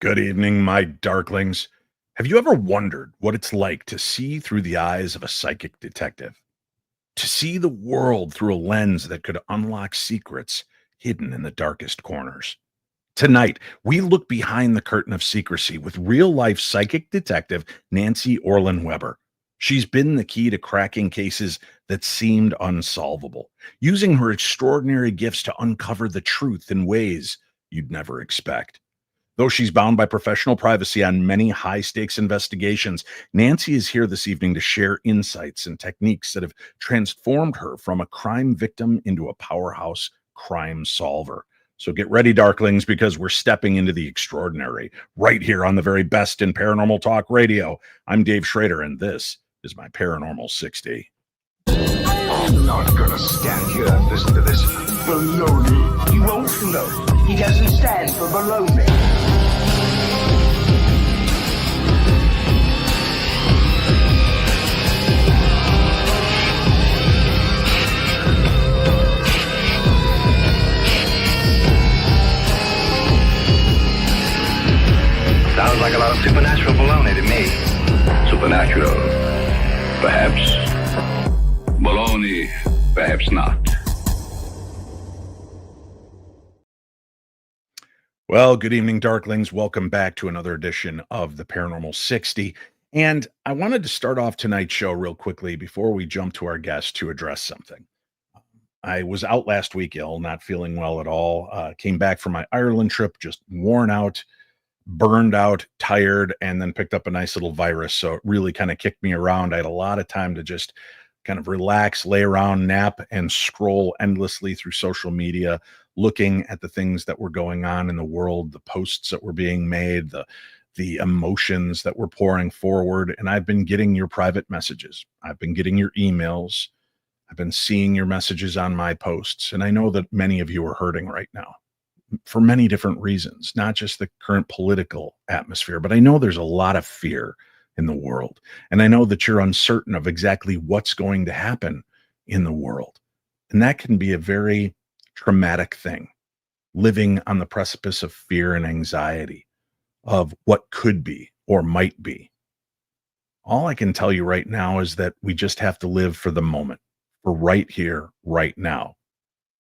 Good evening, my darklings. Have you ever wondered what it's like to see through the eyes of a psychic detective? To see the world through a lens that could unlock secrets hidden in the darkest corners? Tonight, we look behind the curtain of secrecy with real life psychic detective Nancy Orlen Weber. She's been the key to cracking cases that seemed unsolvable, using her extraordinary gifts to uncover the truth in ways you'd never expect. Though she's bound by professional privacy on many high stakes investigations, Nancy is here this evening to share insights and techniques that have transformed her from a crime victim into a powerhouse crime solver. So get ready, Darklings, because we're stepping into the extraordinary right here on the very best in paranormal talk radio. I'm Dave Schrader, and this is my Paranormal 60. I'm not gonna stand here and listen to this baloney. You won't float. He doesn't stand for baloney. Sounds like a lot of supernatural baloney to me. Supernatural, perhaps. Baloney, perhaps not. Well, good evening, Darklings. Welcome back to another edition of the Paranormal 60. And I wanted to start off tonight's show real quickly before we jump to our guest to address something. I was out last week ill, not feeling well at all. Came back from my Ireland trip, just worn out, burned out, tired, and then picked up a nice little virus. So it really kind of kicked me around. I had a lot of time to just kind of relax, lay around, nap, and scroll endlessly through social media, looking at the things that were going on in the world, the posts that were being made, the emotions that were pouring forward. And I've been getting your private messages. I've been getting your emails. I've been seeing your messages on my posts. And I know that many of you are hurting right now for many different reasons, not just the current political atmosphere, but I know there's a lot of fear in the world. And I know that you're uncertain of exactly what's going to happen in the world. And that can be a very traumatic thing, living on the precipice of fear and anxiety of what could be or might be. All I can tell you right now is that we just have to live for the moment, for right here, right now,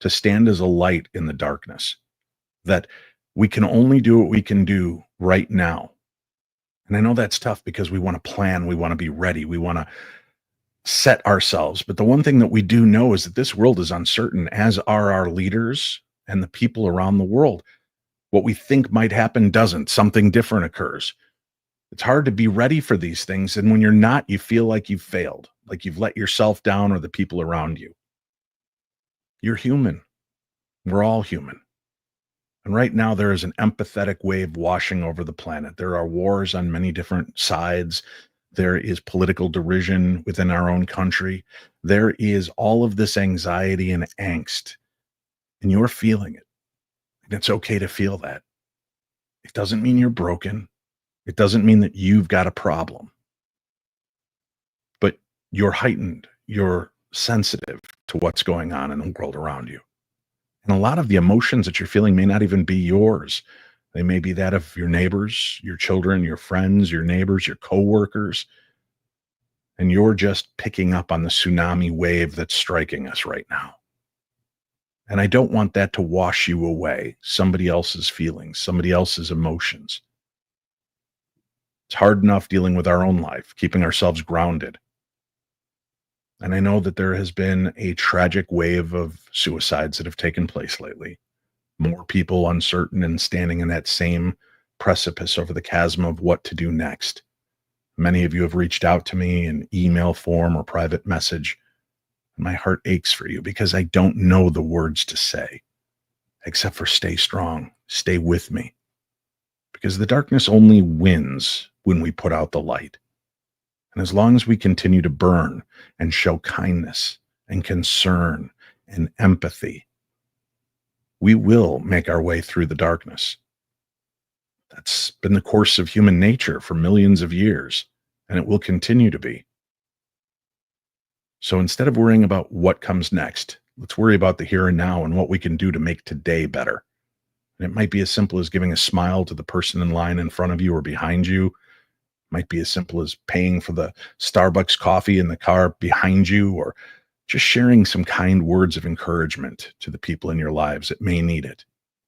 to stand as a light in the darkness, that we can only do what we can do right now. And I know that's tough because we want to plan, we want to be ready, we want to set ourselves. But the one thing that we do know is that this world is uncertain, as are our leaders and the people around the world. What we think might happen doesn't. Something different occurs. It's hard to be ready for these things. And when you're not, you feel like you've failed, like you've let yourself down or the people around you. You're human. We're all human. And right now, there is an empathetic wave washing over the planet. There are wars on many different sides. There is political derision within our own country. There is all of this anxiety and angst, and you're feeling it. And it's okay to feel that. It doesn't mean you're broken. It doesn't mean that you've got a problem. But you're heightened. You're sensitive to what's going on in the world around you. And a lot of the emotions that you're feeling may not even be yours. They may be that of your neighbors, your children, your friends, your neighbors, your coworkers. And you're just picking up on the tsunami wave that's striking us right now. And I don't want that to wash you away, somebody else's feelings, somebody else's emotions. It's hard enough dealing with our own life, keeping ourselves grounded. And I know that there has been a tragic wave of suicides that have taken place lately. More people uncertain and standing in that same precipice over the chasm of what to do next. Many of you have reached out to me in email form or private message. My heart aches for you because I don't know the words to say, except for stay strong, stay with me. Because the darkness only wins when we put out the light. And as long as we continue to burn and show kindness and concern and empathy, we will make our way through the darkness. That's been the course of human nature for millions of years, and it will continue to be. So instead of worrying about what comes next, let's worry about the here and now and what we can do to make today better. And it might be as simple as giving a smile to the person in line in front of you or behind you. It might be as simple as paying for the Starbucks coffee in the car behind you, or just sharing some kind words of encouragement to the people in your lives that may need it.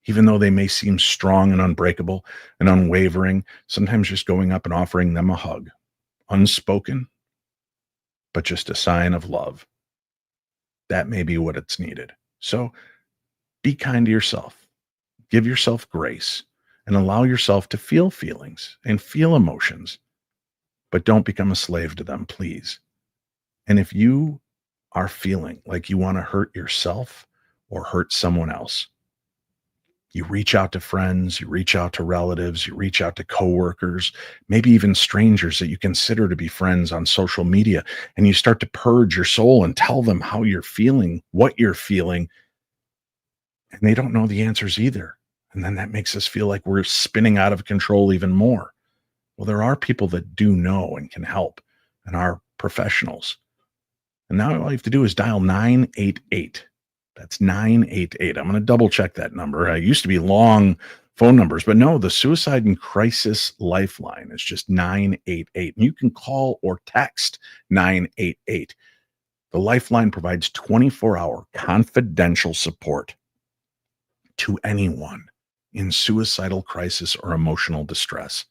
Even though they may seem strong and unbreakable and unwavering, sometimes just going up and offering them a hug, unspoken, but just a sign of love. That may be what it's needed. So be kind to yourself. Give yourself grace and allow yourself to feel feelings and feel emotions, but don't become a slave to them, please. And if you are feeling like you want to hurt yourself or hurt someone else, you reach out to friends, you reach out to relatives, you reach out to coworkers, maybe even strangers that you consider to be friends on social media, and you start to purge your soul and tell them how you're feeling, what you're feeling, and they don't know the answers either. And then that makes us feel like we're spinning out of control even more. Well, there are people that do know and can help and are professionals. And now all you have to do is dial 988. That's 988. I'm going to double check that number. I used to be long phone numbers, but no, the Suicide and Crisis Lifeline is just 988. And you can call or text 988. The Lifeline provides 24-hour confidential support to anyone in suicidal crisis or emotional distress.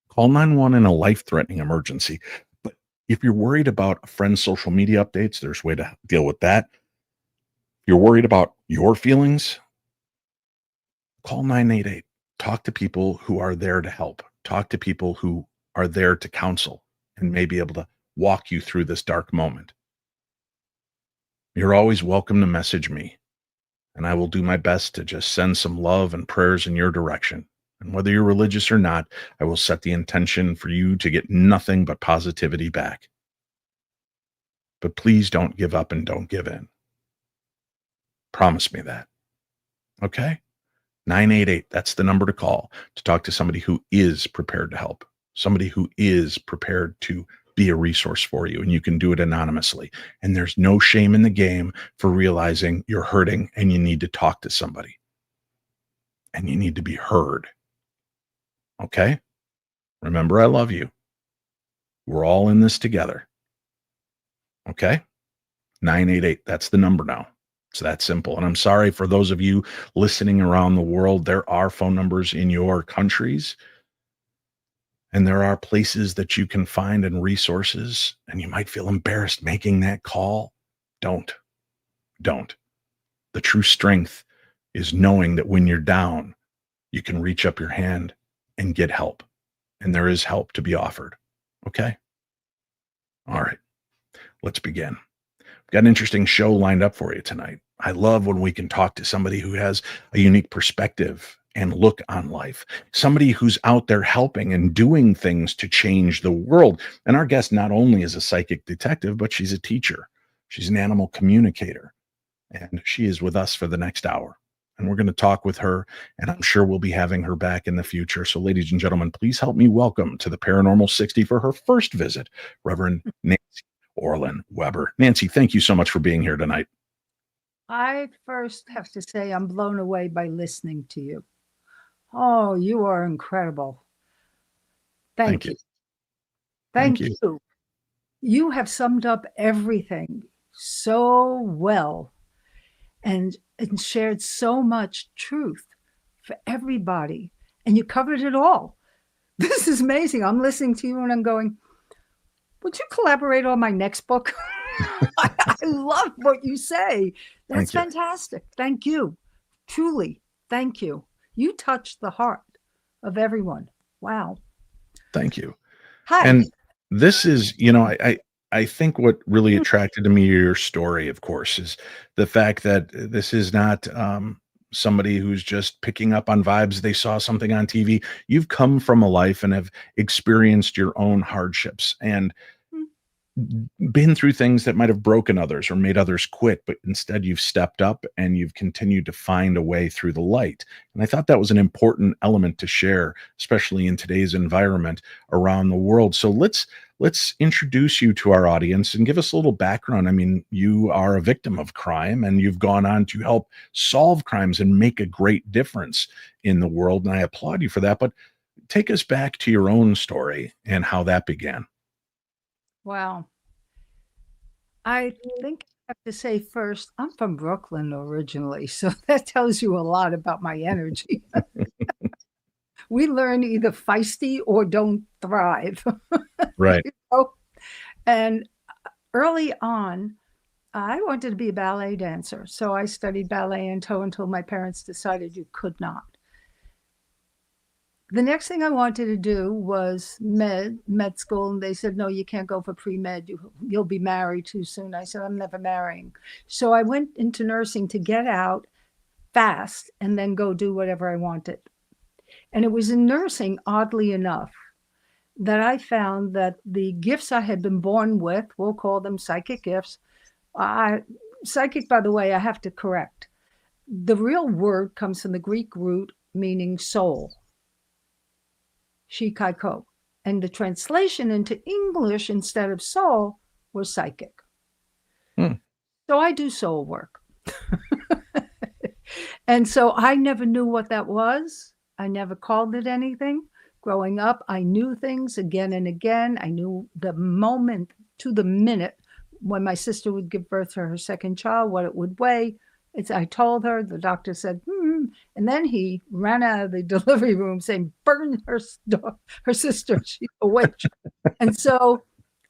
Call 911 in a life-threatening emergency. But if you're worried about a friend's social media updates, there's a way to deal with that. If you're worried about your feelings, call 988. Talk to people who are there to help. Talk to people who are there to counsel and may be able to walk you through this dark moment. You're always welcome to message me, and I will do my best to just send some love and prayers in your direction. And whether you're religious or not, I will set the intention for you to get nothing but positivity back. But please don't give up and don't give in. Promise me that. Okay? 988, that's the number to call to talk to somebody who is prepared to help, somebody who is prepared to be a resource for you, and you can do it anonymously. And there's no shame in the game for realizing you're hurting and you need to talk to somebody. And you need to be heard. Okay? Remember, I love you. We're all in this together. Okay? 988, that's the number now. It's that simple. And I'm sorry for those of you listening around the world. There are phone numbers in your countries, and there are places that you can find and resources, and you might feel embarrassed making that call. Don't. The true strength is knowing that when you're down, you can reach up your hand and get help. And there is help to be offered. Okay? All right. Let's begin. Got an interesting show lined up for you tonight. I love when we can talk to somebody who has a unique perspective and look on life, somebody who's out there helping and doing things to change the world. And our guest not only is a psychic detective, but she's a teacher. She's an animal communicator, and she is with us for the next hour. And we're going to talk with her, and I'm sure we'll be having her back in the future. So ladies and gentlemen, please help me welcome to the Paranormal 60 for her first visit, Reverend Nancy Orlen Weber. Nancy, thank you so much for being here tonight. I first have to say I'm blown away by listening to you. Oh, you are incredible. Thank you. Thank you. You have summed up everything so well and shared so much truth for everybody. And you covered it all. This is amazing. I'm listening to you and I'm going, would you collaborate on my next book? I love what you say. That's fantastic. Thank you. Truly, thank you. You touched the heart of everyone. Wow. Thank you. Hi. And this is, I think what really attracted to me your story, of course, is the fact that this is not somebody who's just picking up on vibes. They saw something on TV. You've come from a life and have experienced your own hardships. And been through things that might have broken others or made others quit, but instead you've stepped up and you've continued to find a way through the light. And I thought that was an important element to share, especially in today's environment around the world. So let's introduce you to our audience and give us a little background. I mean, you are a victim of crime and you've gone on to help solve crimes and make a great difference in the world. And I applaud you for that. But take us back to your own story and how that began. Wow. I think I have to say first, I'm from Brooklyn originally, so that tells you a lot about my energy. We learn either feisty or don't thrive. Right. You know? And early on, I wanted to be a ballet dancer. So I studied ballet and toe until my parents decided you could not. The next thing I wanted to do was med school, and they said, no, you can't go for pre-med. You'll be married too soon. I said, I'm never marrying. So I went into nursing to get out fast and then go do whatever I wanted. And it was in nursing, oddly enough, that I found that the gifts I had been born with, we'll call them psychic gifts. Psychic, by the way, I have to correct. The real word comes from the Greek root meaning soul. Shikaiko. And the translation into English instead of soul was psychic. So I do soul work. And so I never knew what that was. I never called it anything. Growing up, I knew things again and again. I knew the moment to the minute when my sister would give birth to her second child, what it would weigh. I told her, the doctor said, and then he ran out of the delivery room saying, burn her sister, she's a witch. And so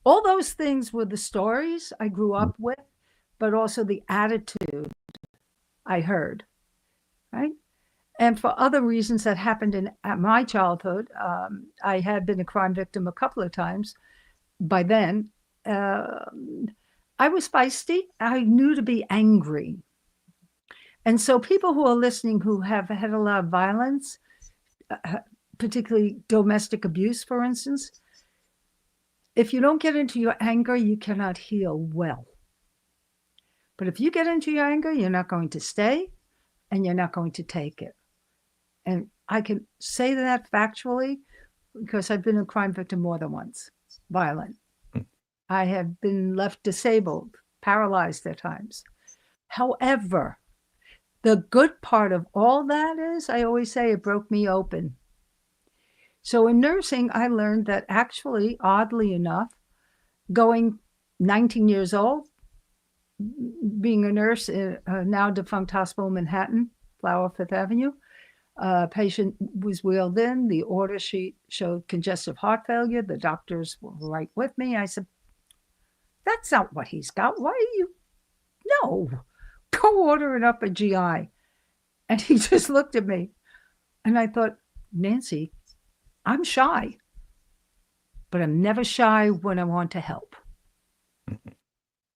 all those things were the stories I grew up with, but also the attitude I heard, right? And for other reasons that happened at my childhood, I had been a crime victim a couple of times. By then, I was feisty. I knew to be angry. And so people who are listening who have had a lot of violence, particularly domestic abuse, for instance, if you don't get into your anger, you cannot heal well. But if you get into your anger, you're not going to stay and you're not going to take it. And I can say that factually because I've been a crime victim more than once, violent. I have been left disabled, paralyzed at times. However, the good part of all that is, I always say, it broke me open. So in nursing, I learned that actually, oddly enough, going 19 years old, being a nurse at a now defunct hospital in Manhattan, Flower Fifth Avenue, a patient was wheeled in. The order sheet showed congestive heart failure. The doctors were right with me. I said, that's not what he's got. Why are you? No. Go ordering up a GI. And he just looked at me. And I thought, Nancy, I'm shy. But I'm never shy when I want to help.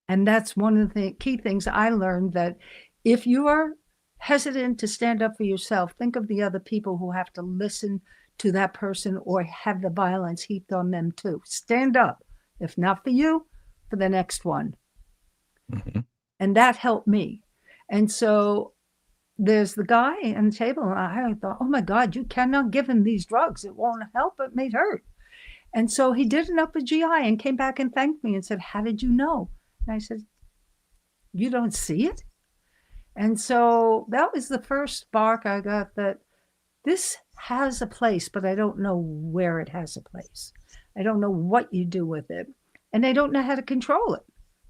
And that's one of the key things I learned, that if you are hesitant to stand up for yourself, think of the other people who have to listen to that person or have the violence heaped on them too. Stand up. If not for you, for the next one. And that helped me. And so there's the guy on the table, and I thought, oh my God, you cannot give him these drugs. It won't help, it may hurt. And so he did an upper GI and came back and thanked me and said, how did you know? And I said, you don't see it? And so that was the first spark I got, that this has a place, but I don't know where it has a place. I don't know what you do with it. And I don't know how to control it.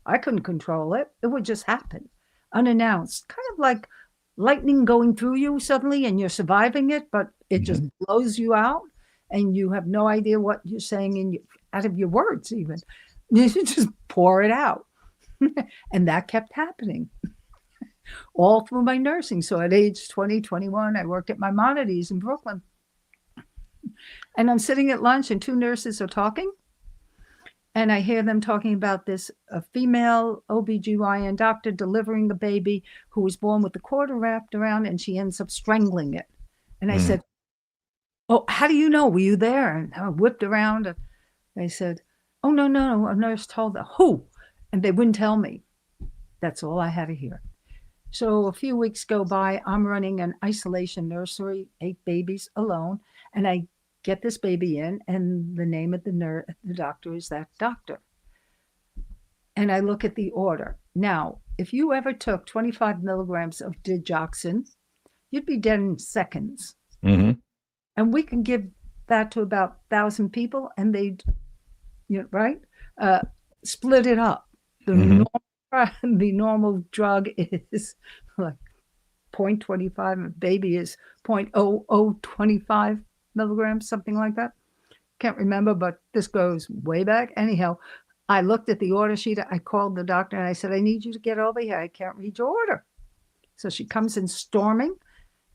I couldn't control it. It would just happen, unannounced, kind of like lightning going through you suddenly and you're surviving it, but it just blows you out and you have no idea what you're saying out of your words even. You just pour it out. And that kept happening all through my nursing. So at age 20, 21, I worked at Maimonides in Brooklyn. And I'm sitting at lunch and two nurses are talking. And I hear them talking about this female OBGYN doctor delivering the baby who was born with the cord wrapped around, and she ends up strangling it. And I said, oh, how do you know? Were you there? And I whipped around. And I said, Oh, no, no, no. A nurse told them. Who? And they wouldn't tell me. That's all I had to hear. So a few weeks go by. I'm running an isolation nursery, 8 babies alone. And I get this baby in, and the name of the doctor is that doctor. And I look at the order. Now, if you ever took 25 milligrams of digoxin, you'd be dead in seconds. Mm-hmm. And we can give that to about 1,000 people, and they'd, right? Split it up. The normal drug is like 0.25. A baby is 0.0025 milligrams, something like that. Can't remember, but this goes way back. Anyhow, I looked at the order sheet. I called the doctor and I said, I need you to get over here. I can't read your order. So she comes in storming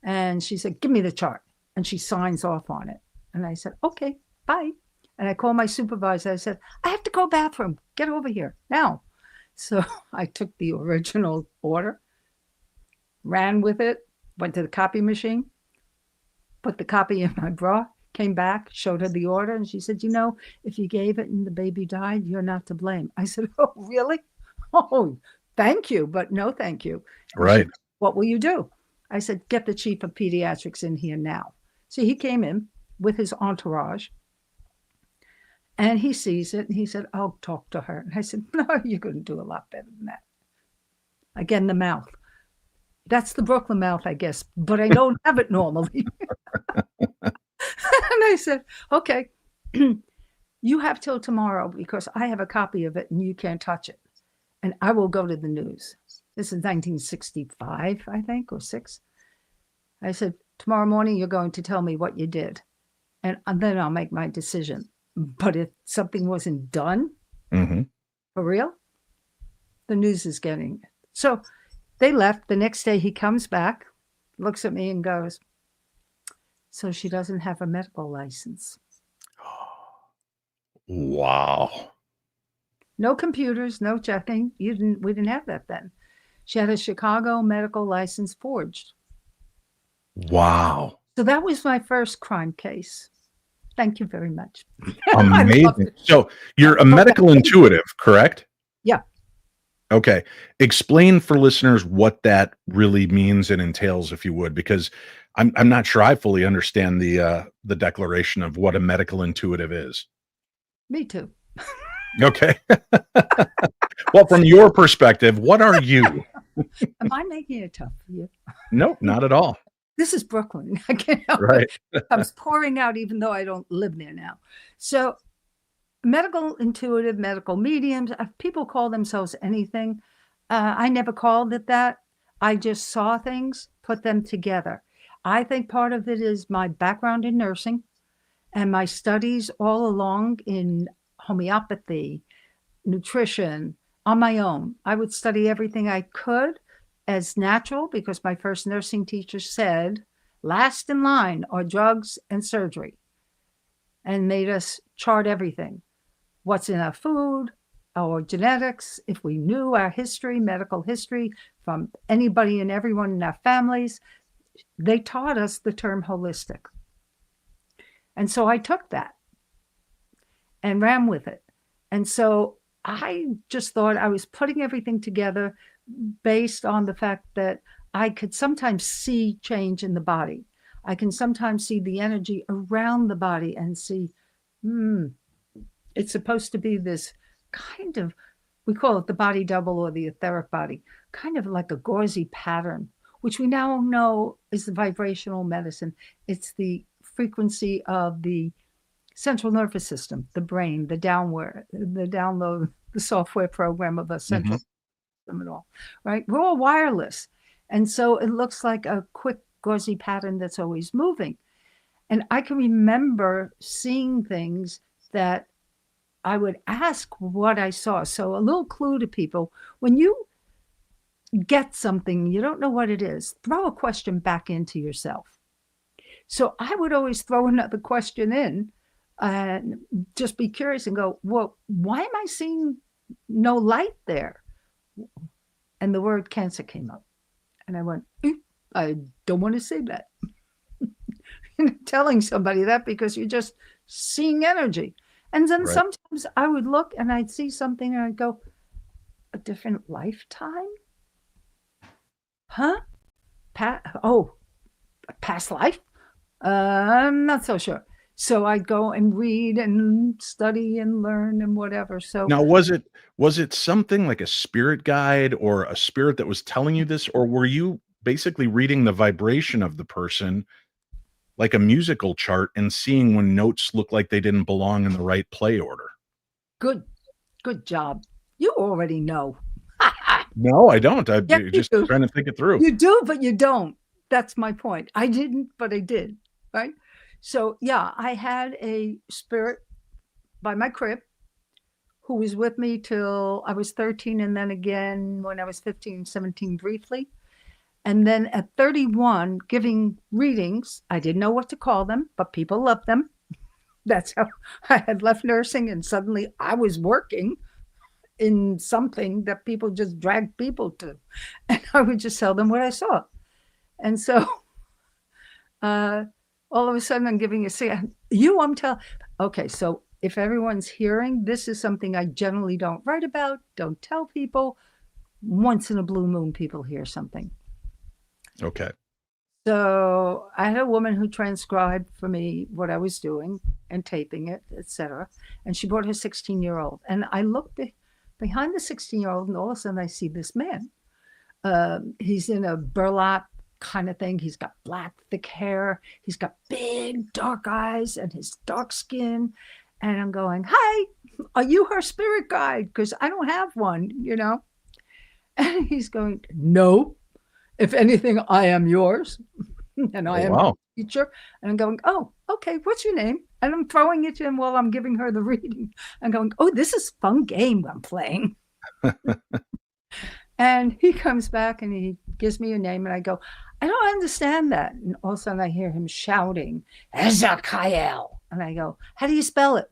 and she said, give me the chart. And she signs off on it. And I said, okay, bye. And I called my supervisor. I said, I have to go bathroom. Get over here now. So I took the original order, ran with it, went to the copy machine, put the copy in my bra, came back, showed her the order, and she said, if you gave it and the baby died, you're not to blame. I said, oh, really? Oh, thank you, but no thank you. Right. Said, what will you do? I said, get the chief of pediatrics in here now. So he came in with his entourage, and he sees it, and he said, I'll talk to her. And I said, no, you're going to do a lot better than that. Again, the mouth. That's the Brooklyn mouth, I guess, but I don't have it normally. And I said, okay, you have till tomorrow because I have a copy of it and you can't touch it. And I will go to the news. This is 1965, I think, or 6. I said, tomorrow morning, you're going to tell me what you did. And then I'll make my decision. But if something wasn't done, for real, the news is getting it. So they left. The next day he comes back, looks at me and goes, so she doesn't have a medical license. Wow. No computers, no checking. We didn't have that then. She had a Chicago medical license forged. Wow. So that was my first crime case. Thank you very much. Amazing. So you're a medical intuitive, correct? Yeah. Okay. Explain for listeners what that really means and entails, if you would, because I'm not sure I fully understand the declaration of what a medical intuitive is. Me too. Okay. Well, from your perspective, what are you? Am I making it tough for you? No, not at all. This is Brooklyn. I can't help Right. it. I'm pouring out even though I don't live there now. So medical intuitive, medical mediums, people call themselves anything. I never called it that. I just saw things, put them together. I think part of it is my background in nursing and my studies all along in homeopathy, nutrition, on my own. I would study everything I could as natural because my first nursing teacher said, last in line are drugs and surgery, and made us chart everything. What's in our food, our genetics, if we knew our history, medical history from anybody and everyone in our families, they taught us the term holistic. And so I took that and ran with it. And so I just thought I was putting everything together based on the fact that I could sometimes see change in the body. I can sometimes see the energy around the body and see, it's supposed to be this kind of, we call it the body double or the etheric body, kind of like a gauzy pattern, which we now know is the vibrational medicine. It's the frequency of the central nervous system, the brain, the download, the software program of a central system and all, right? We're all wireless. And so it looks like a quick gauzy pattern that's always moving. And I can remember seeing things that I would ask what I saw. So a little clue to people, when you get something, you don't know what it is, throw a question back into yourself. So I would always throw another question in and just be curious and go, well, why am I seeing no light there? And the word cancer came up. And I went, I don't want to say that. Telling somebody that because you're just seeing energy. And then Right. sometimes I would look and I'd see something and I'd go, a different lifetime? Huh? Past life? I'm not so sure. So I'd go and read and study and learn and whatever. So Now, was it something like a spirit guide or a spirit that was telling you this, or were you basically reading the vibration of the person like a musical chart and seeing when notes look like they didn't belong in the right play order? good job. You already know. No, I don't. I'm Yes, you just do. trying to think it through. You do, but you don't. That's my point. I didn't, but I did. Right. So, yeah, I had a spirit by my crib who was with me till I was 13, and then again when I was 15, 17, briefly. And then at 31, giving readings. I didn't know what to call them, but people loved them. That's how I had left nursing, and suddenly I was working in something that people just dragged people to. And I would just tell them what I saw. And so all of a sudden I'm giving I'm telling. Okay, so if everyone's hearing, this is something I generally don't write about, don't tell people. Once in a blue moon, people hear something. Okay. So I had a woman who transcribed for me what I was doing and taping it, etc. And she brought her 16-year-old. And I looked behind the 16-year-old, and all of a sudden I see this man. He's in a burlap kind of thing. He's got black, thick hair. He's got big, dark eyes and his dark skin. And I'm going, hi, are you her spirit guide? Because I don't have one, And he's going, no. If anything, I am yours. And I am a teacher. And I'm going, oh, okay, what's your name? And I'm throwing it to him while I'm giving her the reading. I'm going, oh, this is a fun game I'm playing. And he comes back and he gives me a name. And I go, I don't understand that. And all of a sudden I hear him shouting, Ezekiel. And I go, how do you spell it?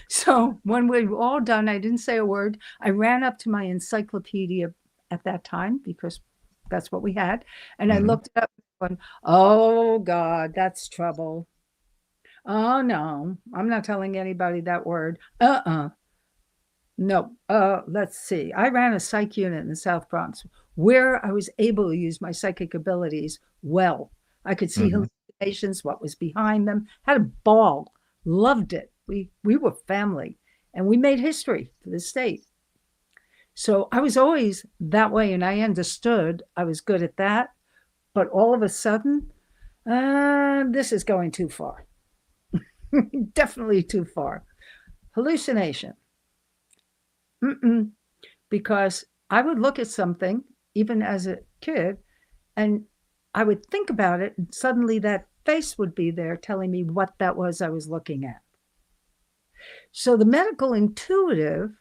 So when we were all done, I didn't say a word. I ran up to my encyclopedia at that time because that's what we had. And I looked it up and, oh, God, that's trouble. Oh, no, I'm not telling anybody that word. No, let's see. I ran a psych unit in the South Bronx where I was able to use my psychic abilities well. I could see hallucinations, what was behind them, had a ball, loved it. We were family, and we made history for the state. So I was always that way, and I understood I was good at that. But all of a sudden, this is going too far. Definitely too far. Hallucination. Because I would look at something, even as a kid, and I would think about it, and suddenly that face would be there telling me what that was I was looking at. So the medical intuitive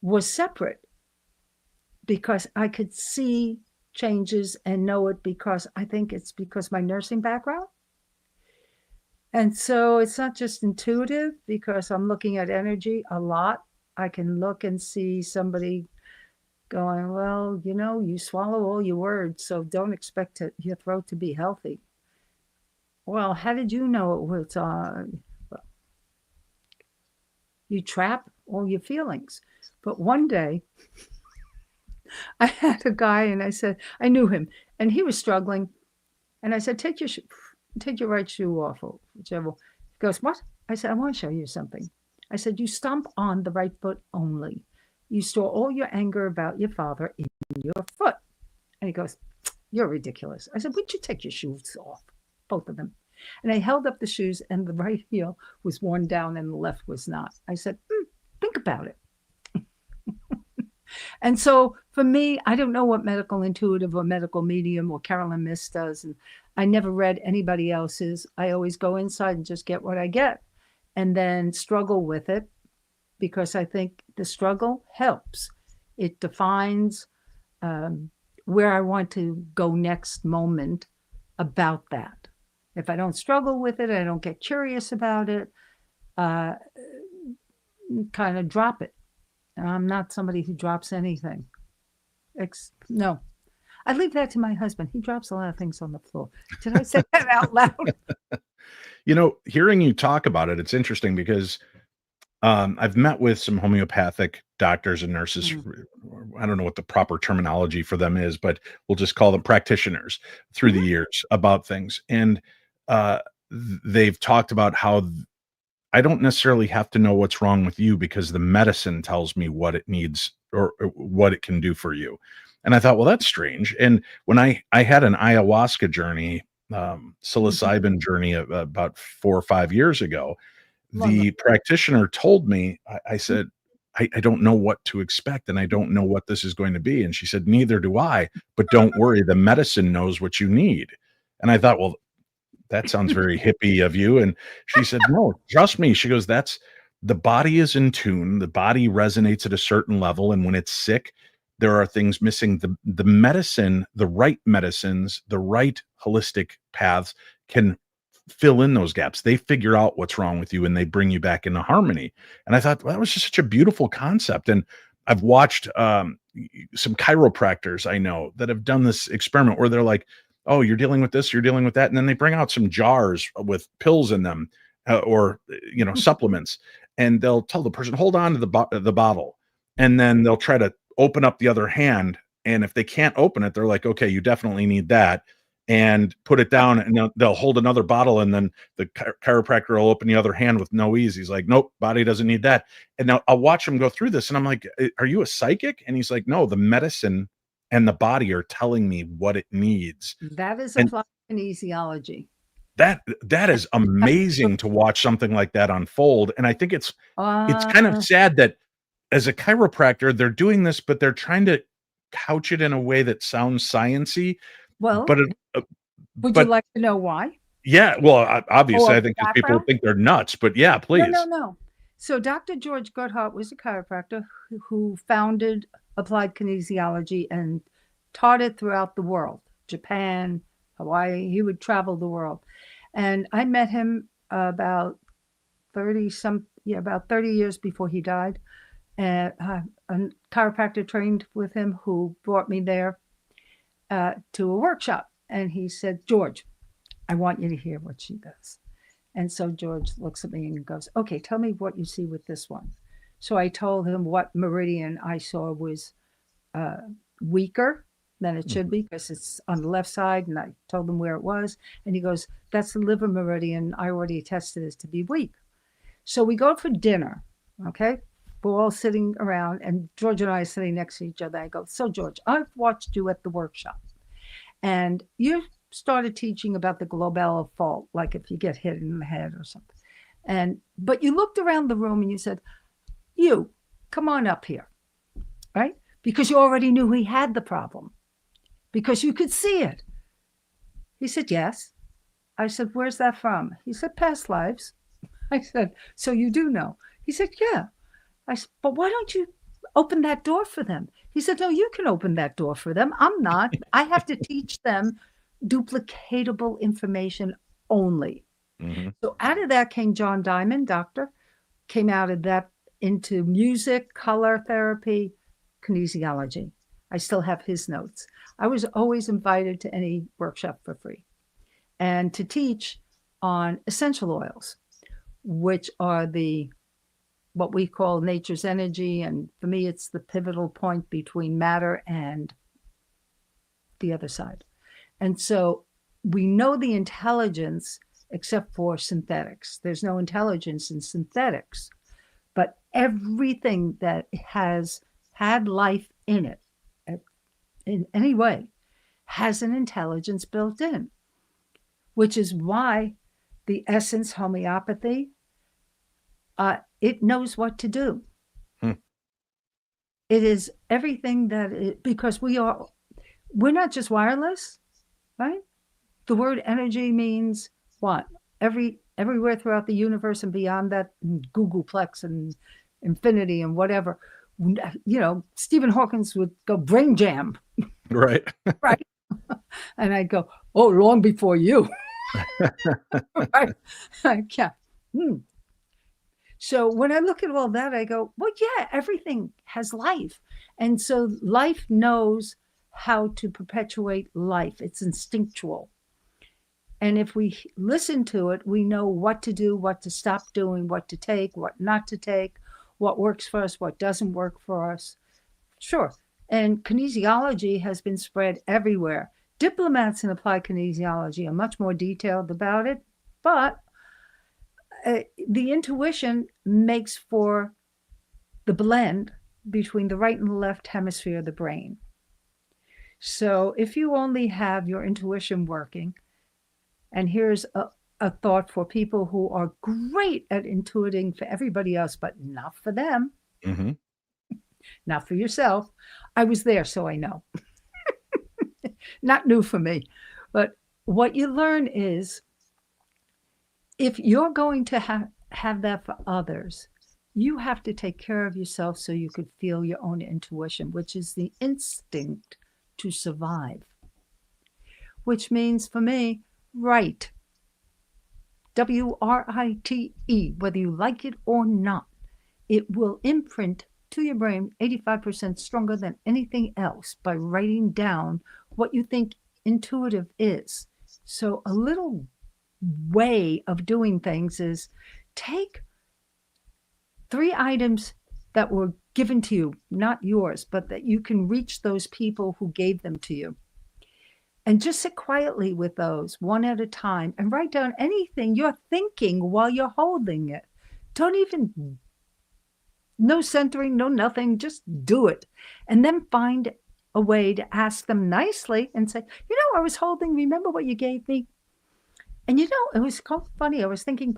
was separate because I could see changes and know it because I think it's because my nursing background. And so it's not just intuitive because I'm looking at energy a lot. I can look and see somebody going, well, you swallow all your words, so don't expect your throat to be healthy. Well, how did you know it was you trap all your feelings? But one day I had a guy and I said, I knew him and he was struggling. And I said, take your right shoe off or whichever. He goes, what? I said, I want to show you something. I said, you stomp on the right foot only. You store all your anger about your father in your foot. And he goes, you're ridiculous. I said, would you take your shoes off? Both of them. And I held up the shoes and the right heel was worn down and the left was not. I said, think about it. And so for me, I don't know what medical intuitive or medical medium or Carolyn Miss does. And I never read anybody else's. I always go inside and just get what I get and then struggle with it because I think the struggle helps. It defines where I want to go next moment about that. If I don't struggle with it, I don't get curious about it, kind of drop it. I'm not somebody who drops anything. No. I leave that to my husband. He drops a lot of things on the floor. Did I say that out loud? Hearing you talk about it, it's interesting because I've met with some homeopathic doctors and nurses. I don't know what the proper terminology for them is, but we'll just call them practitioners through the years about things. And uh, they've talked about how I don't necessarily have to know what's wrong with you because the medicine tells me what it needs or what it can do for you. And I thought, well, that's strange. And when I had an ayahuasca journey, psilocybin journey about 4 or 5 years ago, Love it. the practitioner told me, I said, I don't know what to expect and I don't know what this is going to be. And she said, neither do I, but don't worry, the medicine knows what you need. And I thought, well, that sounds very hippie of you. And she said, no, trust me. She goes, that's the body is in tune. The body resonates at a certain level. And when it's sick, there are things missing. The medicine, the right medicines, the right holistic paths can fill in those gaps. They figure out what's wrong with you and they bring you back into harmony. And I thought, well, that was just such a beautiful concept. And I've watched some chiropractors I know that have done this experiment where they're like, oh, you're dealing with this, you're dealing with that. And then they bring out some jars with pills in them or, supplements. And they'll tell the person, hold on to the bottle. And then they'll try to open up the other hand. And if they can't open it, they're like, okay, you definitely need that. And put it down, and they'll hold another bottle, and then the chiropractor will open the other hand with no ease. He's like, nope, body doesn't need that. And now I'll watch him go through this, and I'm like, are you a psychic? And he's like, no, the medicine and the body are telling me what it needs. That is And applied kinesiology. that is amazing to watch something like that unfold. And I think it's kind of Uh, sad that as a chiropractor, they're doing this, but they're trying to couch it in a way that sounds sciency. well, But would you but like to know why? yeah, well, obviously, Or I think 'cause people background? think they're nuts, but yeah, No, please. no. So Dr. George Goodhart was a chiropractor who founded applied kinesiology and taught it throughout the world, Japan, Hawaii. He would travel the world. And I met him about 30 years before he died. And a chiropractor trained with him who brought me there to a workshop. And he said, George, I want you to hear what she does. And so George looks at me and goes, okay, tell me what you see with this one. So I told him what meridian I saw was weaker than it should be because it's on the left side. And I told him where it was. And he goes, that's the liver meridian. I already tested it to be weak. So we go for dinner. Okay. We're all sitting around and George and I are sitting next to each other. I go, so George, I've watched you at the workshop and you started teaching about the global fault, like if you get hit in the head or something. But you looked around the room and you said, you come on up here, right? Because you already knew he had the problem because you could see it. He said, yes. I said, where's that from? He said, past lives. I said, so you do know? He said, yeah. I said, but why don't you open that door for them? He said, no, you can open that door for them. I'm not. I have to teach them duplicatable information only. Mhm. So out of that came John Diamond, doctor, came out of that into music, color therapy, kinesiology. I still have his notes. I was always invited to any workshop for free and to teach on essential oils, which are what we call nature's energy. And for me, it's the pivotal point between matter and the other side. And so we know the intelligence except for synthetics. There's no intelligence in synthetics, but everything that has had life in it in any way has an intelligence built in, which is why the essence homeopathy, it knows what to do. It is everything because we're not just wireless, right? The word energy means what? Everywhere throughout the universe and beyond that, Googleplex and infinity and whatever. Stephen Hawkins would go brain jam. Right. Right. And I'd go, oh, long before you. Right. Yeah. So when I look at all that, I go, well, yeah, everything has life. And so life knows how to perpetuate life. It's instinctual. And if we listen to it, we know what to do, what to stop doing, what to take, what not to take, what works for us, what doesn't work for us. Sure. And kinesiology has been spread everywhere. Diplomats in applied kinesiology are much more detailed about it, but the intuition makes for the blend between the right and the left hemisphere of the brain. So if you only have your intuition working, and here's a thought for people who are great at intuiting for everybody else, but not for them, not for yourself. I was there, so I know. Not new for me. But what you learn is if you're going to have that for others, you have to take care of yourself so you could feel your own intuition, which is the instinct to survive. Which means for me, write. W-R-I-T-E, whether you like it or not. It will imprint to your brain 85% stronger than anything else by writing down what you think intuitive is. So a little way of doing things is take 3 items that were given to you, not yours, but that you can reach those people who gave them to you. And just sit quietly with those one at a time and write down anything you're thinking while you're holding it. Don't even, no centering, no nothing, just do it. And then find a way to ask them nicely and say, I was holding, remember what you gave me? And it was funny. I was thinking,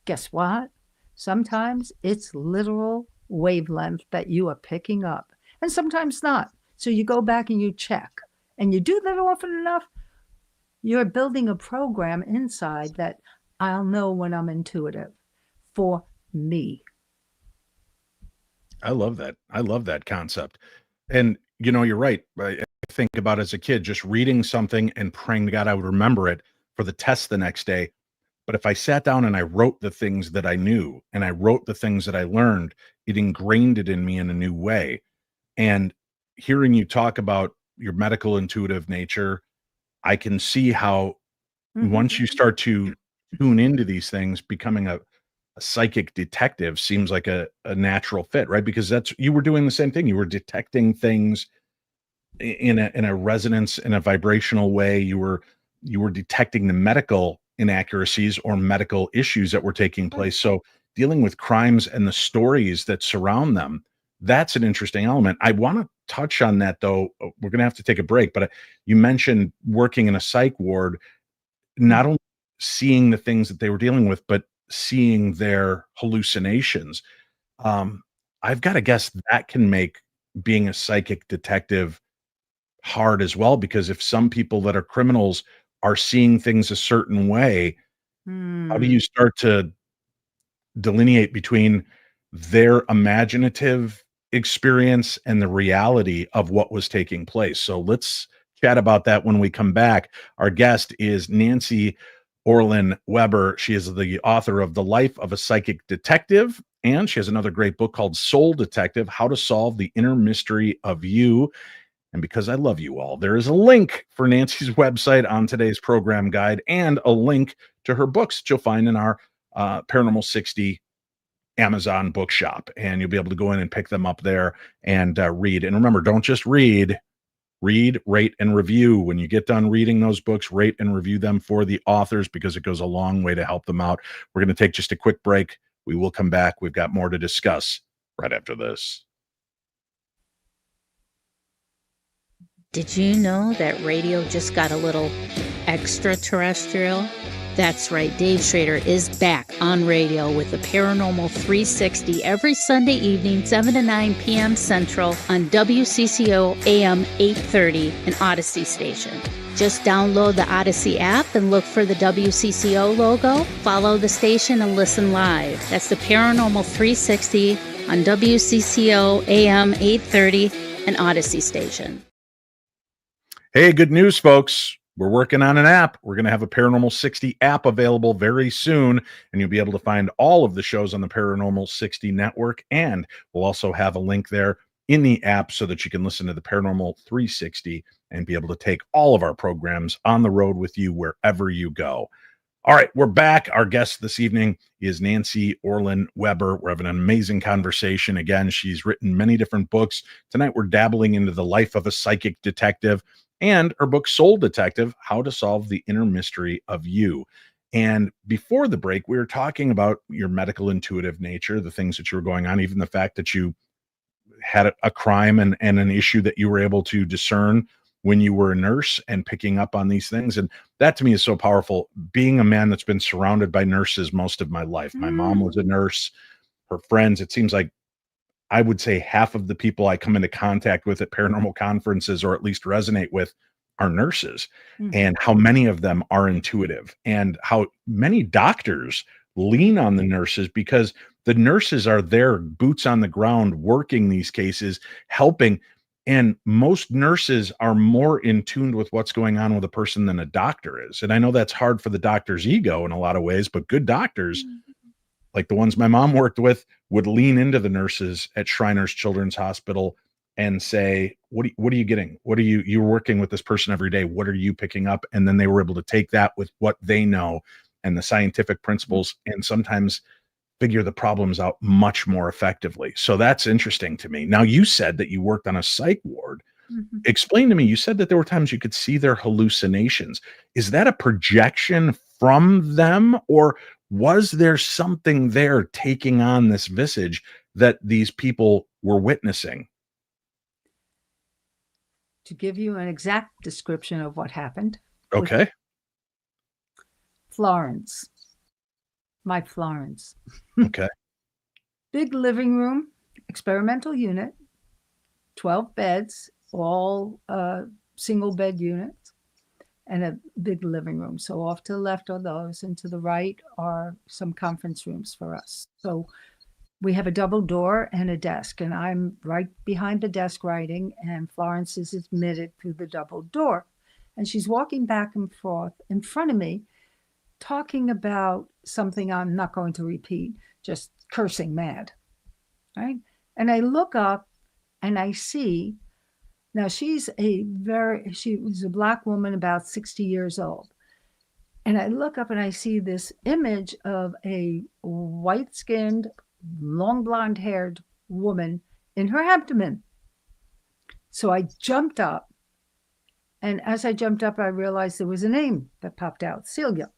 guess what? Sometimes it's literal wavelength that you are picking up and sometimes not. So you go back and you check. And you do that often enough, you're building a program inside that I'll know when I'm intuitive for me. I love that. I love that concept. And, you're right. I think about as a kid, just reading something and praying to God I would remember it for the test the next day. But if I sat down and I wrote the things that I knew and I wrote the things that I learned, it ingrained it in me in a new way. And hearing you talk about your medical intuitive nature, I can see how once you start to tune into these things, becoming a psychic detective seems like a natural fit, right? Because you were doing the same thing. You were detecting things in a resonance, in a vibrational way. You were detecting the medical inaccuracies or medical issues that were taking place. So dealing with crimes and the stories that surround them, that's an interesting element. I want to touch on that, though. We're going to have to take a break, but you mentioned working in a psych ward, not only seeing the things that they were dealing with, but seeing their hallucinations. I've got to guess that can make being a psychic detective hard as well, because if some people that are criminals are seeing things a certain way, how do you start to delineate between their imaginative experience and the reality of what was taking place? So let's chat about that when we come back. Our guest is Nancy Orlen Weber. She is the author of The Life of a Psychic Detective, and she has another great book called Soul Detective: How to Solve the Inner Mystery of You. And because I love you all, there is a link for Nancy's website on today's program guide and a link to her books that you'll find in our Paranormal 60 Amazon bookshop. And you'll be able to go in and pick them up there and read. And remember, don't just read, rate, and review. When you get done reading those books, rate and review them for the authors, because it goes a long way to help them out. We're going to take just a quick break. We will come back. We've got more to discuss right after this. Did you know that radio just got a little extraterrestrial? That's right, Dave Schrader is back on radio with the Paranormal 360 every Sunday evening, 7 to 9 p.m. Central on WCCO AM 830, an Odyssey station. Just download the Odyssey app and look for the WCCO logo, follow the station, and listen live. That's the Paranormal 360 on WCCO AM 830, an Odyssey station. Hey, good news, folks. We're working on an app. We're going to have a Paranormal 60 app available very soon, and you'll be able to find all of the shows on the Paranormal 60 network. And we'll also have a link there in the app so that you can listen to the Paranormal 360 and be able to take all of our programs on the road with you wherever you go. All right, we're back. Our guest this evening is Nancy Orlen Weber. We're having an amazing conversation. Again, she's written many different books. Tonight, we're dabbling into the life of a psychic detective and her book, Soul Detective, How to Solve the Inner Mystery of You. And before the break, we were talking about your medical intuitive nature, the things that you were going on, even the fact that you had a crime and an issue that you were able to discern when you were a nurse and picking up on these things. And that to me is so powerful. Being a man that's been surrounded by nurses most of my life. My mom was a nurse, her friends, it seems like I would say half of the people I come into contact with at paranormal conferences, or at least resonate with, are nurses, and how many of them are intuitive, and how many doctors lean on the nurses because the nurses are there, boots on the ground, working these cases, helping. And most nurses are more in tune with what's going on with a person than a doctor is. And I know that's hard for the doctor's ego in a lot of ways, but good doctors, like the ones my mom worked with, would lean into the nurses at Shriners Children's Hospital and say, what are you getting? What are you're working with this person every day. What are you picking up? And then they were able to take that with what they know and the scientific principles, and sometimes figure the problems out much more effectively. So that's interesting to me. Now, you said that you worked on a psych ward. Explain to me, you said that there were times you could see their hallucinations. Is that a projection from them, or was there something there taking on this visage that these people were witnessing? To give you an exact description of what happened. with Okay. Florence, my Florence. Okay. Big living room, experimental unit, 12 beds, all single bed units, and a big living room. So off to the left are those, and to the right are some conference rooms for us. So we have a double door and a desk, and I'm right behind the desk writing, and Florence is admitted through the double door. And she's walking back and forth in front of me, talking about something I'm not going to repeat, just cursing mad, right? And I look up and I see, now she was a Black woman about 60 years old. And I look up and I see this image of a white-skinned, long blonde-haired woman in her abdomen. So I jumped up. And as I jumped up, I realized there was a name that popped out, Celia.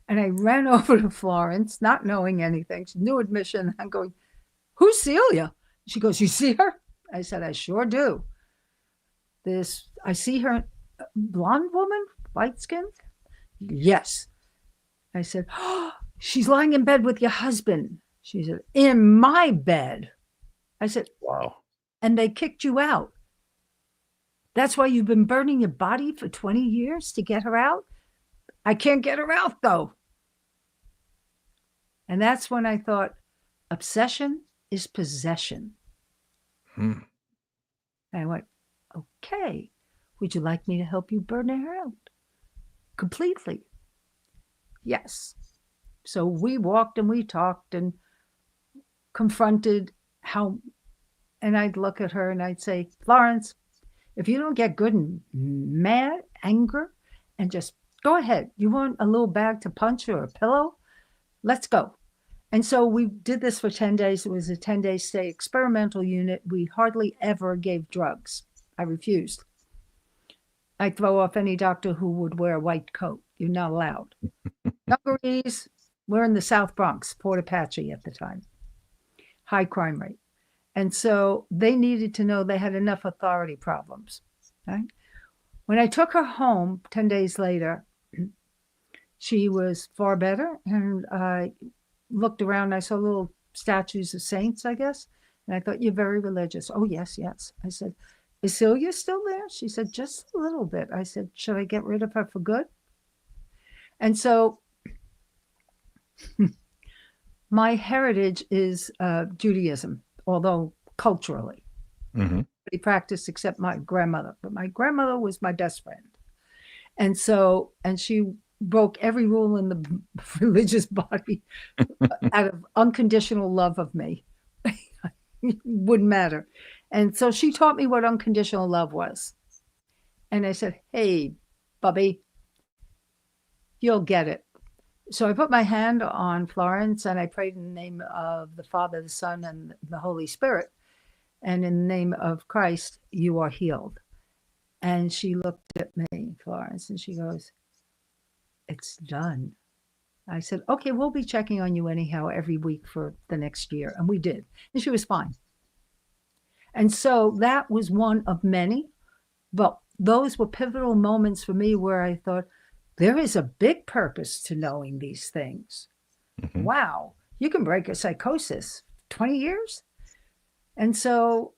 And I ran over to Florence, not knowing anything. She knew admission. I'm going, who's Celia? She goes, you see her? I said, I sure do. I see her, blonde woman, white skin? Yes. I said, oh, she's lying in bed with your husband. She said, in my bed. I said, Wow. And they kicked you out. That's why you've been burning your body for 20 years to get her out? I can't get her out, though. And that's when I thought, obsession is possession. And I went, okay, would you like me to help you burn her out completely? Yes. So we walked and we talked and confronted and I'd look at her and I'd say, Florence, if you don't get good and mad, anger, and just go ahead. You want a little bag to punch or a pillow? Let's go. And so we did this for 10 days. It was a 10-day stay experimental unit. We hardly ever gave drugs. I refused. I'd throw off any doctor who would wear a white coat. You're not allowed. Dungarees, we're in the South Bronx, Port Apache at the time. High crime rate. And so they needed to know they had enough authority problems. Right? When I took her home 10 days later, she was far better. And I looked around and I saw little statues of saints, I guess. And I thought, you're very religious. Oh, yes, yes. I said, is Celia still there? She said, just a little bit. I said, should I get rid of her for good? And so my heritage is Judaism, although culturally. Nobody practiced except my grandmother. But my grandmother was my best friend. And she broke every rule in the religious body out of unconditional love of me. Wouldn't matter. And so she taught me what unconditional love was. And I said, hey, Bubby, you'll get it. So I put my hand on Florence and I prayed in the name of the Father, the Son, and the Holy Spirit. And in the name of Christ, you are healed. And she looked at me, Florence, and she goes, it's done. I said, okay, we'll be checking on you anyhow every week for the next year. And we did. And she was fine. And so that was one of many. But those were pivotal moments for me where I thought, there is a big purpose to knowing these things. Mhm. Wow, you can break a psychosis 20 years. And so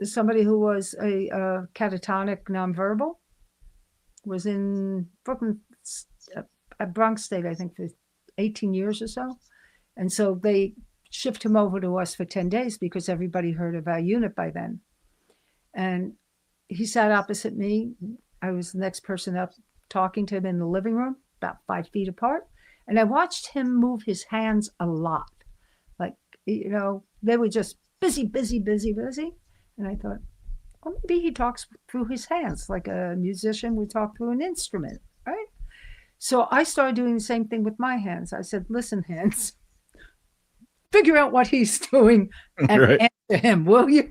somebody who was a catatonic nonverbal was in Brooklyn, Bronx State, I think, for 18 years or so. And so they shifted him over to us for 10 days because everybody heard of our unit by then. And he sat opposite me. I was the next person up, talking to him in the living room, about 5 feet apart. And I watched him move his hands a lot. Like, you know, they were just busy. And I thought, well, maybe he talks through his hands like a musician would talk through an instrument, right? So I started doing the same thing with my hands. I said, listen, hands, figure out what he's doing and Right. answer him, will you?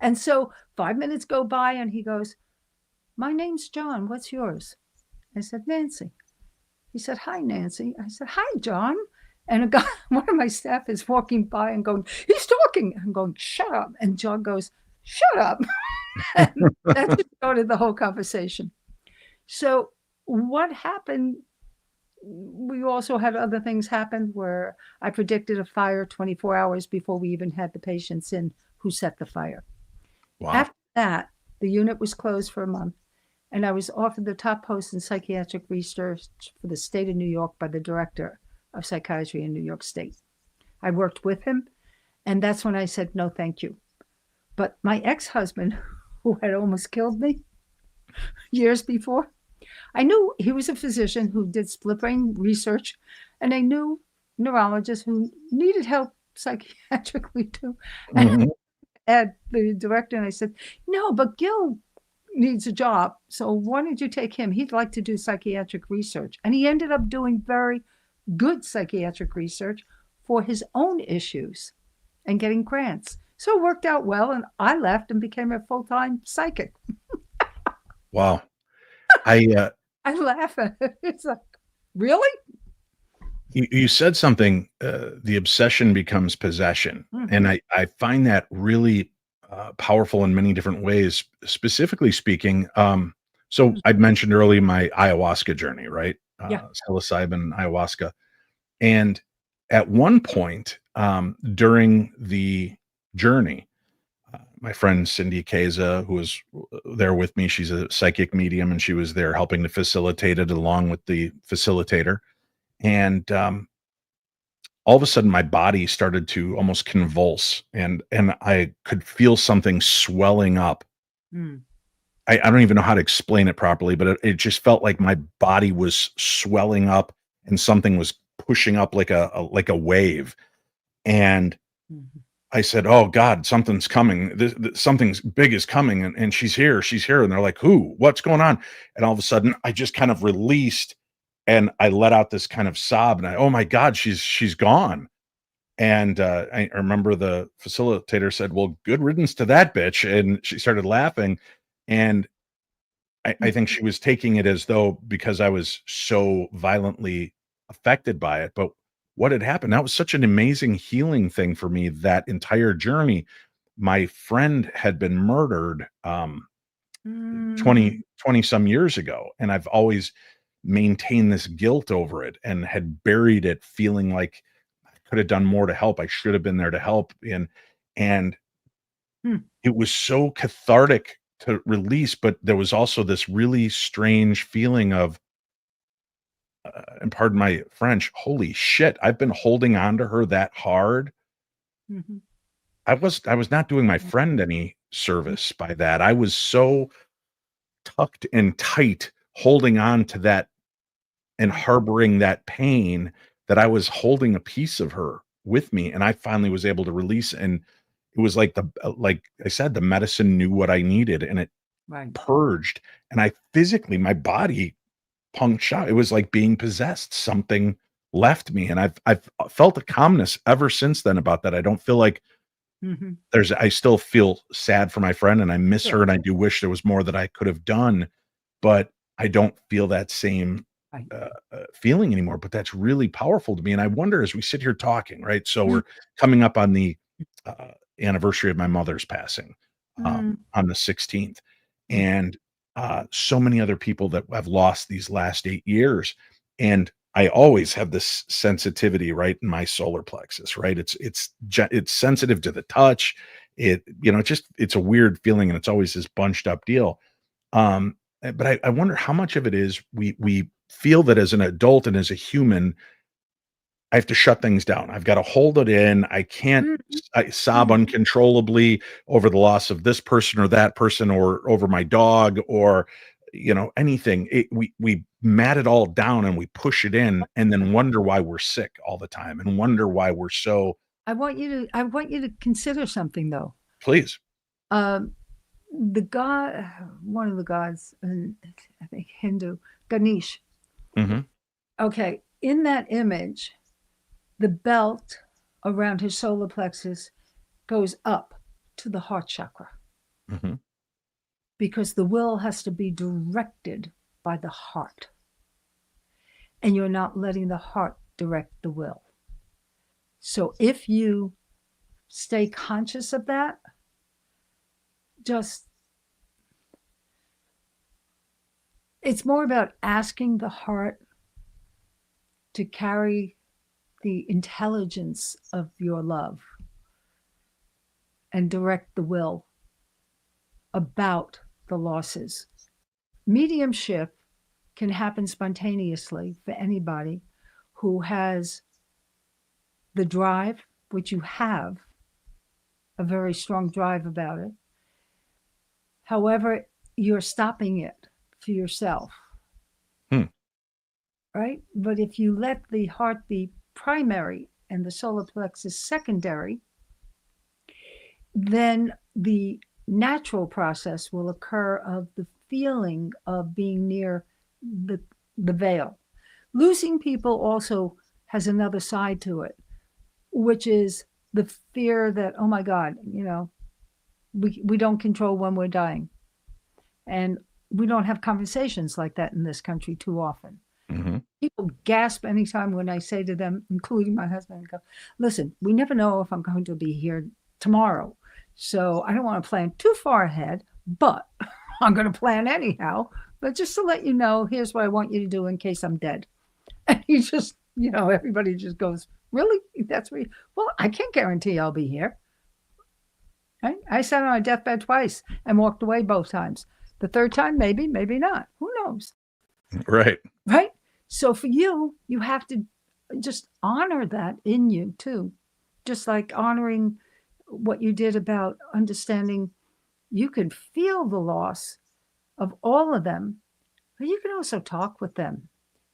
And so 5 minutes go by and he goes, my name's John. What's yours? I said, Nancy. He said, hi, Nancy. I said, hi, John. And a guy, one of my staff is walking by and going, he's talking. I'm going, shut up. And John goes, shut up. And that just started the whole conversation. So what happened, we also had other things happen where I predicted a fire 24 hours before we even had the patients in who set the fire. Wow. After that, the unit was closed for a month. And I was offered the top post in psychiatric research for the state of New York by the director of psychiatry in New York State. I worked with him, and that's when I said, no, thank you. But my ex-husband, who had almost killed me years before, I knew he was a physician who did split brain research, and I knew neurologists who needed help psychiatrically too. And I had the director, and I said, no, but Gil needs a job. So why don't you take him? He'd like to do psychiatric research. And he ended up doing very good psychiatric research for his own issues and getting grants. So it worked out well. And I left and became a full-time psychic. Wow. I laugh at it. It's like, really? you said something, the obsession becomes possession. And I find that really powerful in many different ways, specifically speaking. So I'd mentioned earlier my ayahuasca journey, right? Psilocybin, ayahuasca. And at one point during the journey, my friend Cindy Keza, who was there with me, she's a psychic medium, and she was there helping to facilitate it along with the facilitator. And all of a sudden my body started to almost convulse, and I could feel something swelling up. I don't even know how to explain it properly, but it just felt like my body was swelling up and something was pushing up like a wave. And I said, oh God, something's coming. Something's big is coming. And she's here. And they're like, who? What's going on? And all of a sudden I just kind of released, and I let out this kind of sob, and oh my God, she's gone. And I remember the facilitator said, well, good riddance to that bitch. And she started laughing. And I think she was taking it as though because I was so violently affected by it. But what had happened, that was such an amazing healing thing for me, that entire journey. My friend had been murdered 20 some years ago. And I've always maintained this guilt over it and had buried it, feeling like I could have done more to help. I should have been there to help. And it was so cathartic to release, but there was also this really strange feeling of, and pardon my French, holy shit, I've been holding on to her that hard. I was not doing my friend any service by that. I was so tucked and tight, holding on to that and harboring that pain, that I was holding a piece of her with me. And I finally was able to release, and it was like like I said, the medicine knew what I needed, and it Right. purged, and I physically, my body punked out. It was like being possessed. Something left me, and I've felt a calmness ever since then about that. I don't feel like Mhm. I still feel sad for my friend, and I miss Sure. her, and I do wish there was more that I could have done, but I don't feel that same Right. feeling anymore. But that's really powerful to me. And I wonder, as we sit here talking, right? So Mm. we're coming up on the uh, anniversary of my mother's passing Mm. on the 16th. Mm. And so many other people that have lost these last 8 years. And I always have this sensitivity right in my solar plexus, right? It's sensitive to the touch. It's a weird feeling, and it's always this bunched up deal. But I wonder how much of it is we feel that as an adult and as a human, I have to shut things down. I've got to hold it in. I can't Mm. I sob Mm. uncontrollably over the loss of this person or that person, or over my dog, or anything. We mat it all down and we push it in, and then wonder why we're sick all the time, and wonder why we're so. I want you to consider something though. Please. Um, the god, one of the gods, and I think Hindu, Ganesh. Mhm. Okay, in that image, the belt around his solar plexus goes up to the heart chakra Mhm. because the will has to be directed by the heart. And you're not letting the heart direct the will. So if you stay conscious of that, it's more about asking the heart to carry the intelligence of your love and direct the will about the losses. Mediumship can happen spontaneously for anybody who has the drive, which you have, a very strong drive about it. However, you're stopping it for yourself. Hmm. Right? But if you let the heart be primary and the solar plexus secondary, then the natural process will occur of the feeling of being near the veil. Losing people also has another side to it, which is the fear that, oh my God, we don't control when we're dying. And we don't have conversations like that in this country too often. Mhm. People gasp anytime when I say to them, including my husband, go, listen, we never know if I'm going to be here tomorrow. So I don't want to plan too far ahead, but I'm going to plan anyhow. But just to let you know, here's what I want you to do in case I'm dead. And he just, everybody just goes, really? That's what well, I can't guarantee I'll be here. Right? I sat on a deathbed twice and walked away both times. The third time, maybe, maybe not. Who knows? Right. Right? So for you, you have to just honor that in you too. Just like honoring what you did about understanding you can feel the loss of all of them, but you can also talk with them.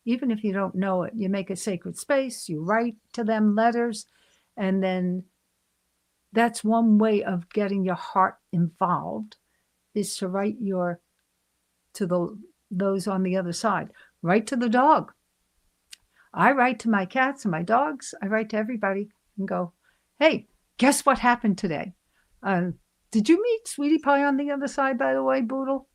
Even if you don't know it, you make a sacred space, you write to them letters, and then that's one way of getting your heart involved is to write to those on the other side. Write to the dog. I write to my cats and my dogs. I write to everybody and go, hey, guess what happened today? Did you meet Sweetie Pie on the other side, by the way, Boodle?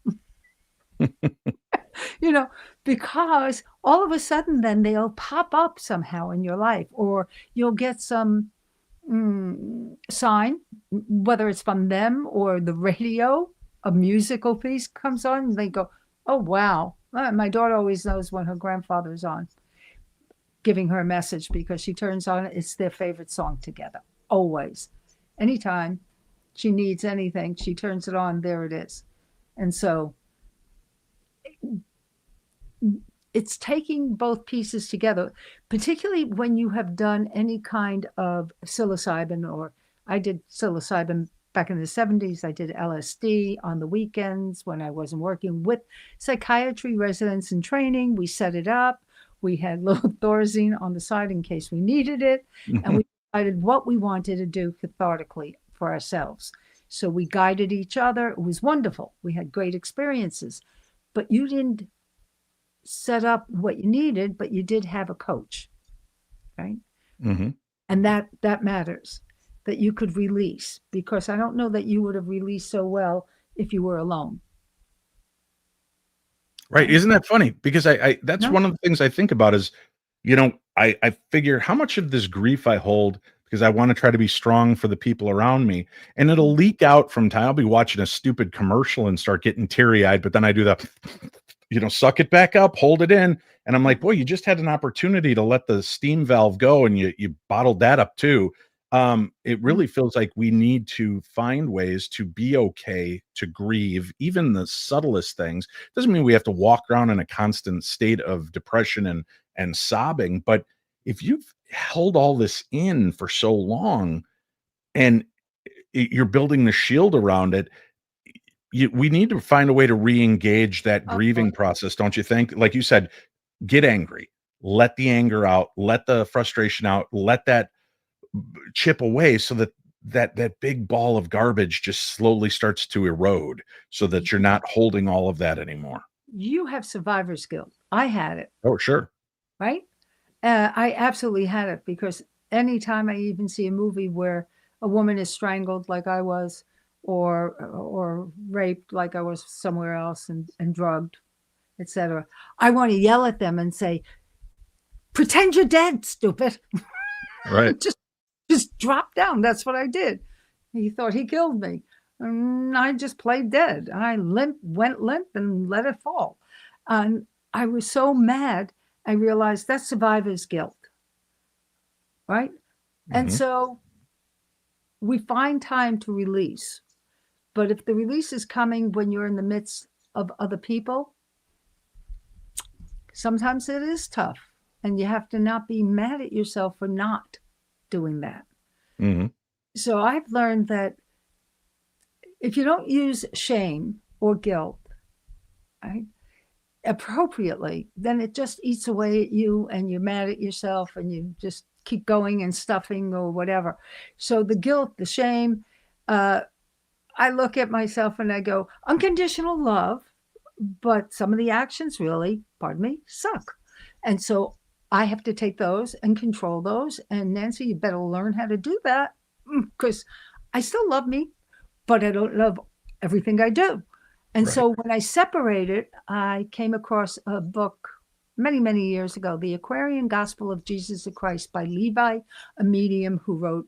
Because all of a sudden then they'll pop up somehow in your life, or you'll get some sign, whether it's from them or the radio, a musical piece comes on, and they go, oh, wow. My daughter always knows when her grandfather's on, giving her a message because she turns on it. It's their favorite song together, always. Anytime she needs anything, she turns it on, there it is. And so it's taking both pieces together, particularly when you have done any kind of psilocybin, or I did psilocybin back in the 70s. I did LSD on the weekends when I wasn't working with psychiatry residents in training. We set it up. We had little Thorazine on the side in case we needed it. And we decided what we wanted to do cathartically for ourselves. So we guided each other. It was wonderful. We had great experiences. But you didn't set up what you needed, but you did have a coach, right? Mm-hmm. And that matters, that you could release, because I don't know that you would have released so well if you were alone. Right. Isn't that funny? Because I that's No. one of the things I think about is, I figure how much of this grief I hold because I want to try to be strong for the people around me. And it'll leak out from time. I'll be watching a stupid commercial and start getting teary-eyed, but then I do the, suck it back up, hold it in. And I'm like, boy, you just had an opportunity to let the steam valve go and you bottled that up too. It really feels like we need to find ways to be okay, to grieve, even the subtlest things. Doesn't mean we have to walk around in a constant state of depression and sobbing, but if you've held all this in for so long and you're building the shield around it, we need to find a way to re-engage that grieving process, don't you think? Like you said, get angry, let the anger out, let the frustration out, let that chip away so that big ball of garbage just slowly starts to erode so that you're not holding all of that anymore. You have survivor's guilt. I had it. Oh, sure. Right? I absolutely had it, because anytime I even see a movie where a woman is strangled like I was, or raped like I was somewhere else, and drugged, etc., I want to yell at them and say, pretend you're dead, stupid. Right. Just drop down. That's what I did. He thought he killed me. And I just played dead. I went limp and let it fall. And I was so mad, I realized that's survivor's guilt. Right? Mm-hmm. And so we find time to release. But if the release is coming when you're in the midst of other people, sometimes it is tough. And you have to not be mad at yourself for not doing that. Mm-hmm. So I've learned that if you don't use shame or guilt, right, appropriately, then it just eats away at you and you're mad at yourself and you just keep going and stuffing or whatever. So the guilt, the shame, I look at myself and I go, unconditional love, but some of the actions really, pardon me, suck. And so I have to take those and control those. And Nancy, you better learn how to do that, because I still love me, but I don't love everything I do. And so when I separated, I came across a book many, many years ago, The Aquarian Gospel of Jesus Christ by Levi, a medium who wrote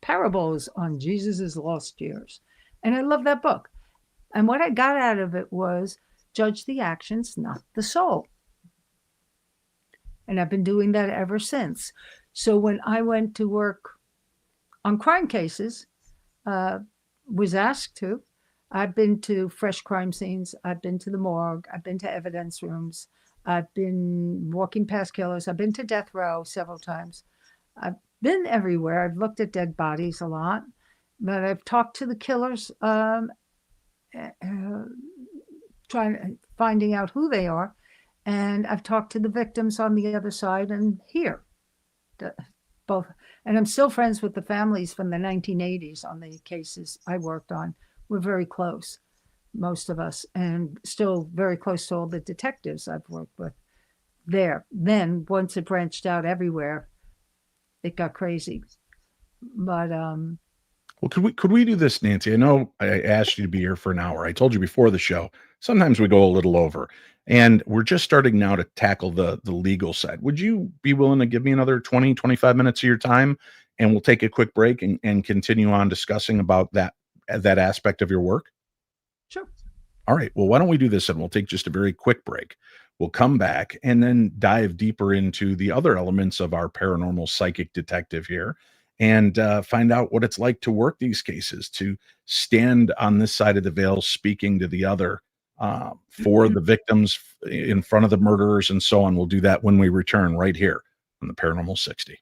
parables on Jesus's lost years. And I love that book. And what I got out of it was judge the actions, not the soul. And I've been doing that ever since. So when I went to work on crime cases, was asked to, I've been to fresh crime scenes. I've been to the morgue. I've been to evidence rooms. I've been walking past killers. I've been to death row several times. I've been everywhere. I've looked at dead bodies a lot, but I've talked to the killers, finding out who they are. And I've talked to the victims on the other side and here, both. And I'm still friends with the families from the 1980s on the cases I worked on. We're very close, most of us, and still very close to all the detectives I've worked with there. Then once it branched out everywhere, it got crazy. But well, could we do this, Nancy? I know I asked you to be here for an hour. I told you before the show, sometimes we go a little over, and we're just starting now to tackle the legal side. Would you be willing to give me another 20, 25 minutes of your time, and we'll take a quick break and continue on discussing about that aspect of your work? Sure. All right. Well, why don't we do this, and we'll take just a very quick break. We'll come back and then dive deeper into the other elements of our paranormal psychic detective here, and find out what it's like to work these cases, to stand on this side of the veil speaking to the other, for the victims, in front of the murderers, and so on. We'll do that when we return right here on the Paranormal 60.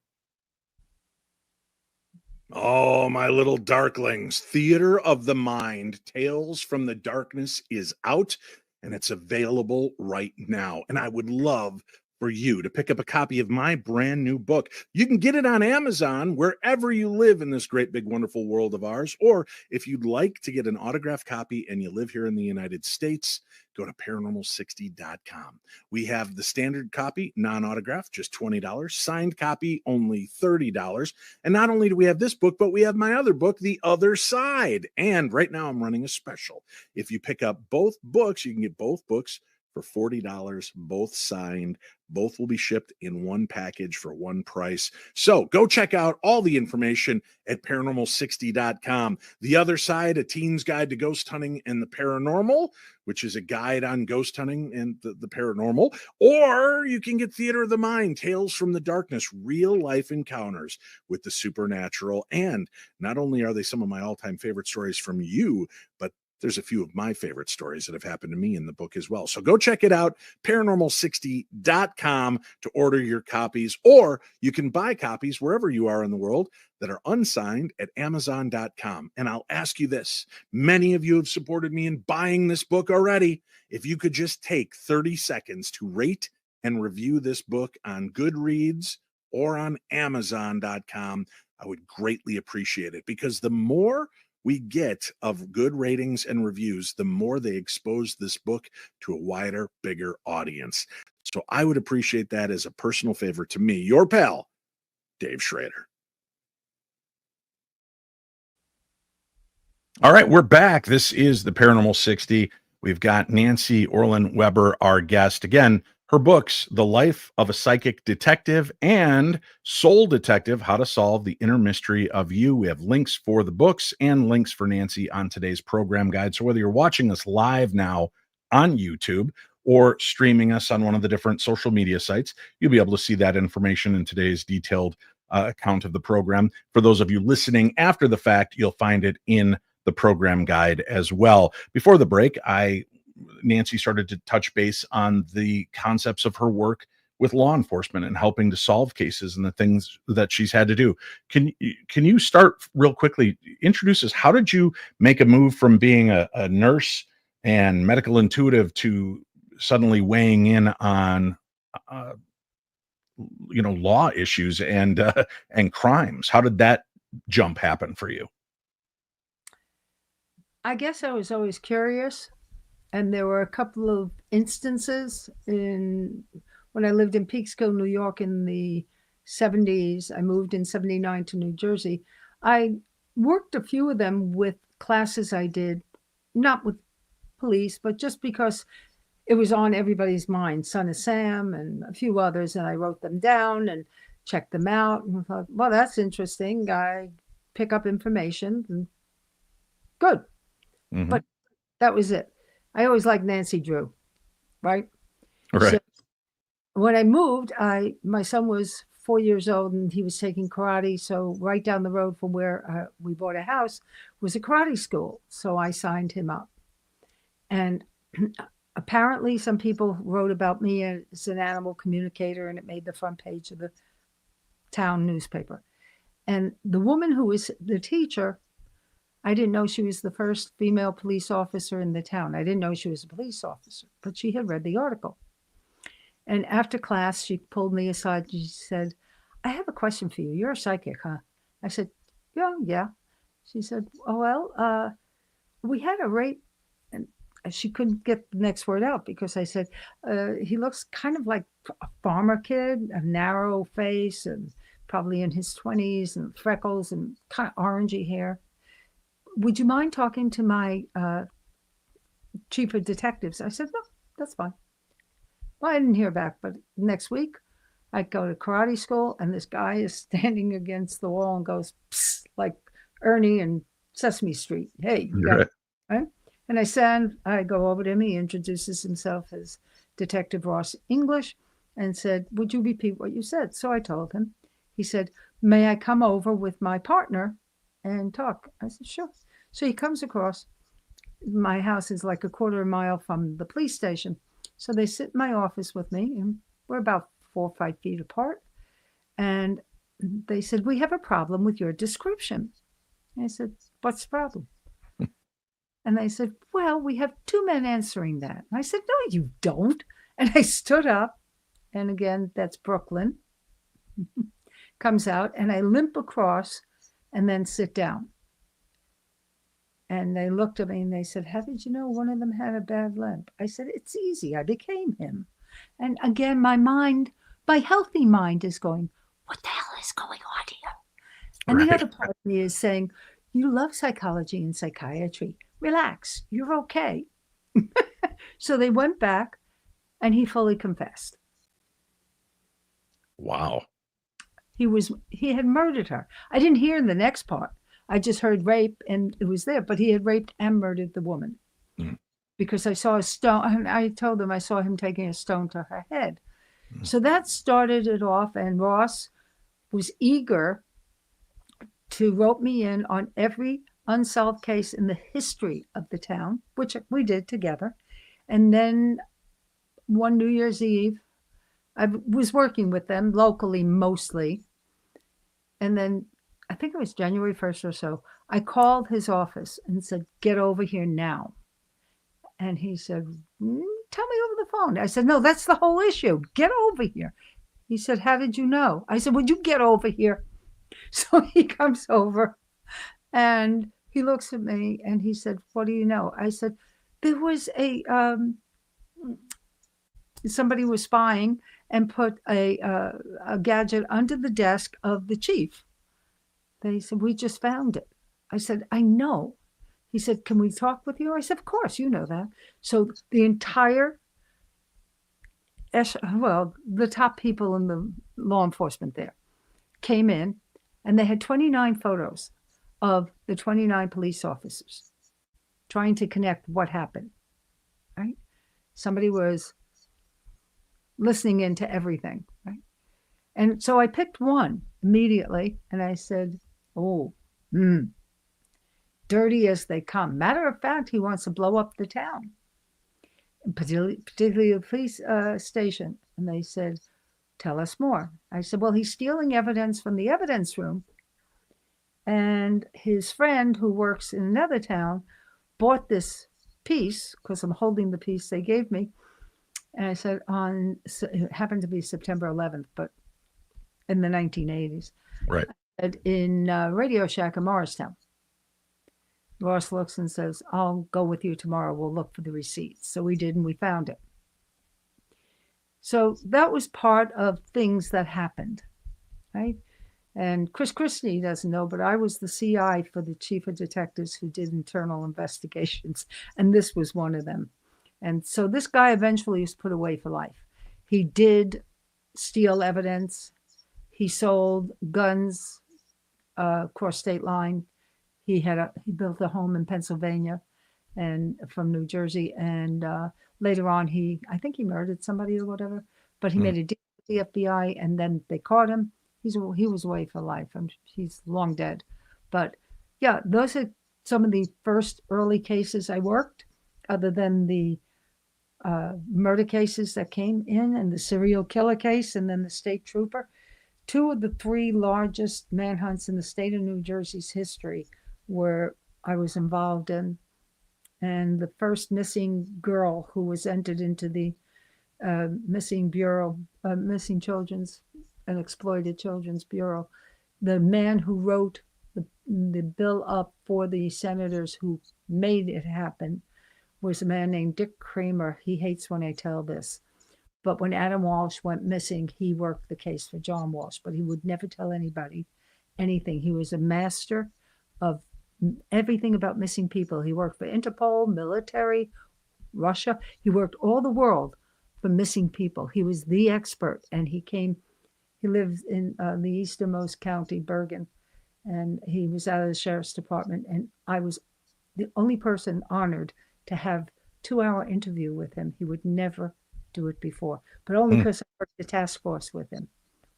Oh, my little darklings. Theater of the Mind, Tales from the Darkness is out, and it's available right now. And I would love for you to pick up a copy of my brand new book. You can get it on Amazon wherever you live in this great, big, wonderful world of ours. Or if you'd like to get an autographed copy and you live here in the United States, go to paranormal60.com. We have the standard copy, non-autographed, just $20. Signed copy, only $30. And not only do we have this book, but we have my other book, The Other Side. And right now I'm running a special. If you pick up both books, you can get both books for $40, both signed. Both will be shipped in one package for one price. So go check out all the information at paranormal60.com. The Other Side, a teen's guide to ghost hunting and the paranormal, which is a guide on ghost hunting and the paranormal. Or you can get Theater of the Mind, Tales from the Darkness, real life encounters with the supernatural. And not only are they some of my all-time favorite stories from you, but there's a few of my favorite stories that have happened to me in the book as well. So go check it out, paranormal60.com, to order your copies, or you can buy copies wherever you are in the world that are unsigned at amazon.com. And I'll ask you this. Many of you have supported me in buying this book already. If you could just take 30 seconds to rate and review this book on Goodreads or on amazon.com, I would greatly appreciate it, because the more we get of good ratings and reviews, the more they expose this book to a wider, bigger audience. So I would appreciate that as a personal favor to me, your pal, Dave Schrader. All right, we're back. This is the Paranormal 60. We've got Nancy Orlen Weber, our guest. Again, her books, The Life of a Psychic Detective and Soul Detective, How to Solve the Inner Mystery of You. We have links for the books and links for Nancy on today's program guide. So whether you're watching us live now on YouTube or streaming us on one of the different social media sites, you'll be able to see that information in today's detailed account of the program. For those of you listening after the fact, you'll find it in the program guide as well. Before the break, Nancy started to touch base on the concepts of her work with law enforcement and helping to solve cases and the things that she's had to do. Can you start real quickly, introduce us? How did you make a move from being a nurse and medical intuitive to suddenly weighing in on law issues and crimes? How did that jump happen for you? I guess I was always curious. And there were a couple of instances when I lived in Peekskill, New York in the 70s. I moved in 79 to New Jersey. I worked a few of them with classes I did, not with police, but just because it was on everybody's mind, Son of Sam and a few others. And I wrote them down and checked them out and thought, well, that's interesting. I pick up information and good. Mm-hmm. But that was it. I always liked Nancy Drew, right? Right. So when I moved, my son was 4 years old and he was taking karate. So right down the road from where we bought a house was a karate school. So I signed him up. And apparently some people wrote about me as an animal communicator, and it made the front page of the town newspaper. And the woman who was the teacher, I didn't know she was the first female police officer in the town. I didn't know she was a police officer, but she had read the article. And after class, she pulled me aside. She said, I have a question for you. You're a psychic, huh? I said, yeah. She said, we had a rape. And she couldn't get the next word out because I said, he looks kind of like a farmer kid, a narrow face and probably in his 20s and freckles and kind of orangey hair. Would you mind talking to my chief of detectives? I said, no, that's fine. Well, I didn't hear back, but next week I go to karate school and this guy is standing against the wall and goes, psst, like Ernie in Sesame Street. Hey, right. And I go over to him. He introduces himself as Detective Ross English and said, would you repeat what you said? So I told him. He said, may I come over with my partner and talk? I said, sure. So he comes across. My house is like a quarter of a mile from the police station. So they sit in my office with me, and we're about 4 or 5 feet apart. And they said, we have a problem with your description. I said, what's the problem? And they said, well, we have 2 men answering that. And I said, no, you don't. And I stood up and again, that's Brooklyn, comes out, and I limp across and then sit down. And they looked at me and they said, how did you know one of them had a bad limp? I said, it's easy. I became him. And again, my healthy mind is going, what the hell is going on here? And Right. the other part of me is saying, you love psychology and psychiatry. Relax. You're okay. So they went back and he fully confessed. Wow. He had murdered her. I didn't hear the next part. I just heard rape and it was there, but he had raped and murdered the woman. Because I saw a stone, and I told them I saw him taking a stone to her head. So that started it off, and Ross was eager to rope me in on every unsolved case in the history of the town, which we did together. And then one New Year's Eve, I was working with them locally mostly. And then I think it was January 1st or so, I called his office and said, get over here now. And he said, tell me over the phone. I said, no, that's the whole issue. Get over here. He said, how did you know? I said, would you get over here? So he comes over and he looks at me and he said, what do you know? I said, there was somebody was spying and put a gadget under the desk of the chief. They said, we just found it. I said, I know. He said, can we talk with you? I said, of course, you know that. So the entire, the top people in the law enforcement there came in, and they had 29 photos of the 29 police officers trying to connect what happened, right? Somebody was listening into everything, right? And so I picked one immediately, and I said, dirty as they come. Matter of fact, he wants to blow up the town, particularly the police station. And they said, tell us more. I said, well, he's stealing evidence from the evidence room. And his friend who works in another town bought this piece, because I'm holding the piece they gave me. And I said, it happened to be September 11th, but in the 1980s. Right. I said, in Radio Shack in Morristown. Ross looks and says, I'll go with you tomorrow. We'll look for the receipts. So we did, and we found it. So that was part of things that happened, right? And Chris Christie doesn't know, but I was the CI for the chief of detectives who did internal investigations, and this was one of them. And so this guy eventually was put away for life. He did steal evidence. He sold guns across state line. He built a home in Pennsylvania and from New Jersey. And later on, I think he murdered somebody or whatever, but he made a deal with the FBI, and then they caught him. He was away for life. He's long dead. But yeah, those are some of the first early cases I worked, other than the murder cases that came in and the serial killer case and then the state trooper. 2 of the 3 largest manhunts in the state of New Jersey's history where I was involved in. And the first missing girl who was entered into the missing children's and exploited children's bureau, the man who wrote the bill up for the senators who made it happen was a man named Dick Kramer. He hates when I tell this. But when Adam Walsh went missing, he worked the case for John Walsh, but he would never tell anybody anything. He was a master of everything about missing people. He worked for Interpol, military, Russia. He worked all the world for missing people. He was the expert, and he lived in the easternmost county, Bergen, and he was out of the sheriff's department. And I was the only person honored to have 2-hour interview with him. He would never do it before, but only because I worked the task force with him.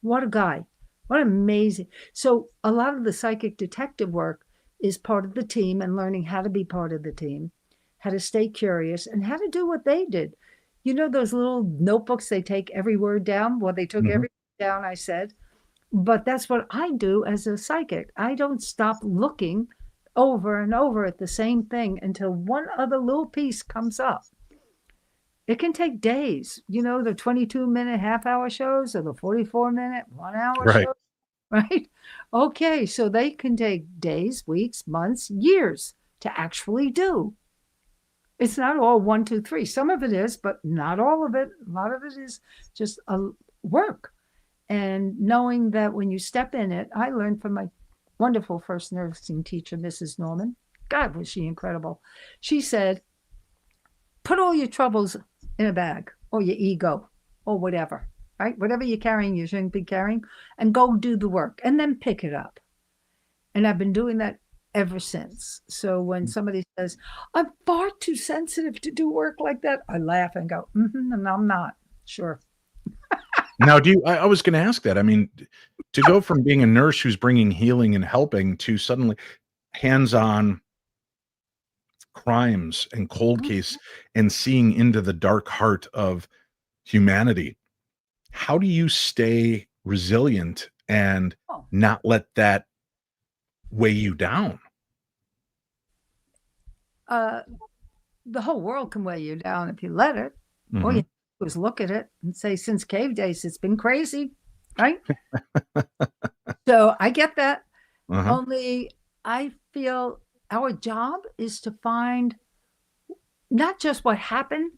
What a guy. What amazing. So a lot of the psychic detective work is part of the team, and learning how to be part of the team, how to stay curious, and how to do what they did. You know, those little notebooks, they take every word down? Well, they took every word down I said, but that's what I do as a psychic. I don't stop looking over and over at the same thing until one other little piece comes up. It can take days, the 22-minute half-hour shows or the 44-minute 1-hour Right. shows, right? Okay, so they can take days, weeks, months, years to actually do. It's not all 1, 2, 3. Some of it is, but not all of it. A lot of it is just a work. And knowing that when you step in it, I learned from my wonderful first nursing teacher, Mrs. Norman. God, was she incredible. She said, put all your troubles in a bag, or your ego, or whatever, right? Whatever you're carrying, you shouldn't be carrying, and go do the work, and then pick it up. And I've been doing that ever since. So when somebody says, I'm far too sensitive to do work like that, I laugh and go, and I'm not. Sure. Now, I was going to ask that. I mean, to go from being a nurse who's bringing healing and helping to suddenly hands-on crimes and cold case and seeing into the dark heart of humanity, how do you stay resilient and not let that weigh you down? The whole world can weigh you down if you let it. All you have to do is look at it and say, since cave days, it's been crazy, right? So I get that. Only I feel our job is to find not just what happened,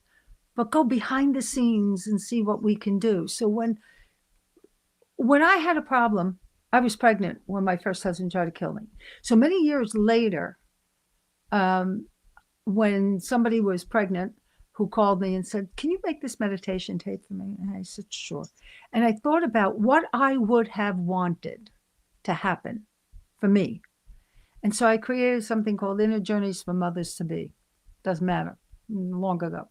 but go behind the scenes and see what we can do. So when I had a problem, I was pregnant when my first husband tried to kill me. So many years later, when somebody was pregnant who called me and said, can you make this meditation tape for me? And I said, sure. And I thought about what I would have wanted to happen for me. And so I created something called Inner Journeys for Mothers to Be. Doesn't matter, long ago.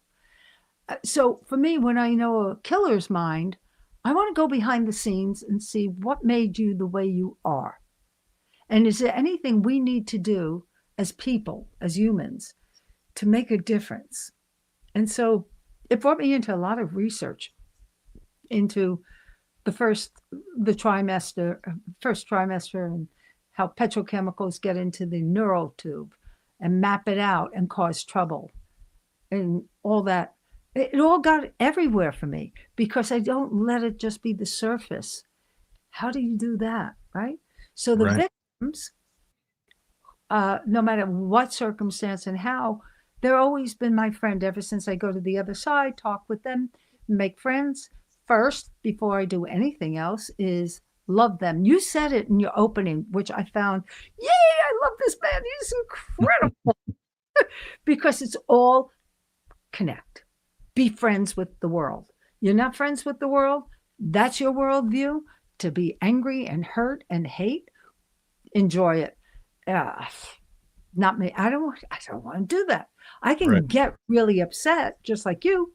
So for me, when I know a killer's mind, I want to go behind the scenes and see what made you the way you are. And is there anything we need to do as people, as humans, to make a difference? And so it brought me into a lot of research into the first trimester, and how petrochemicals get into the neural tube and map it out and cause trouble and all that. It all got everywhere for me because I don't let it just be the surface. How do you do that, right? So the victims, no matter what circumstance and how, they're always been my friend ever since I go to the other side, talk with them, make friends. First, before I do anything else, is love them. You said it in your opening, which I found, yay, I love this man. He's incredible. Because it's all connect. Be friends with the world. You're not friends with the world. That's your worldview. To be angry and hurt and hate, enjoy it. Not me. I don't want to do that. I can get really upset, just like you,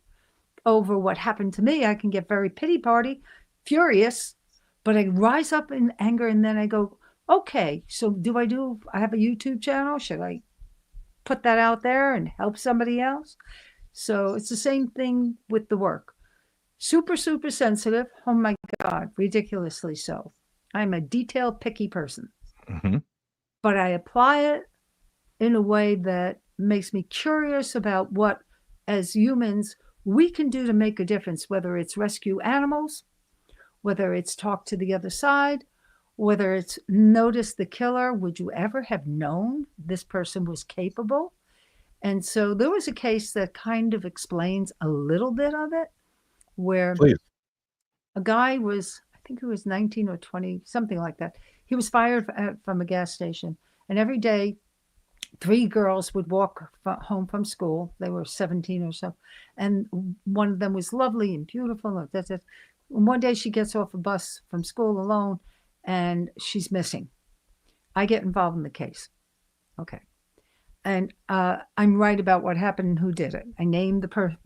over what happened to me. I can get very pity party, furious, but I rise up in anger and then I go, okay, so I have a YouTube channel? Should I put that out there and help somebody else? So it's the same thing with the work. Super, super sensitive. Oh my God, ridiculously so. I'm a detail picky person. But I apply it in a way that makes me curious about what, as humans, we can do to make a difference, whether it's rescue animals, whether it's talk to the other side, whether it's notice the killer. Would you ever have known this person was capable? And so there was a case that kind of explains a little bit of it, where a guy was, I think he was 19 or 20, something like that. He was fired from a gas station. And every day, 3 girls would walk home from school. They were 17 or so. And one of them was lovely and beautiful. And one day she gets off a bus from school alone and she's missing. I get involved in the case. Okay. And I'm right about what happened and who did it. I named the person,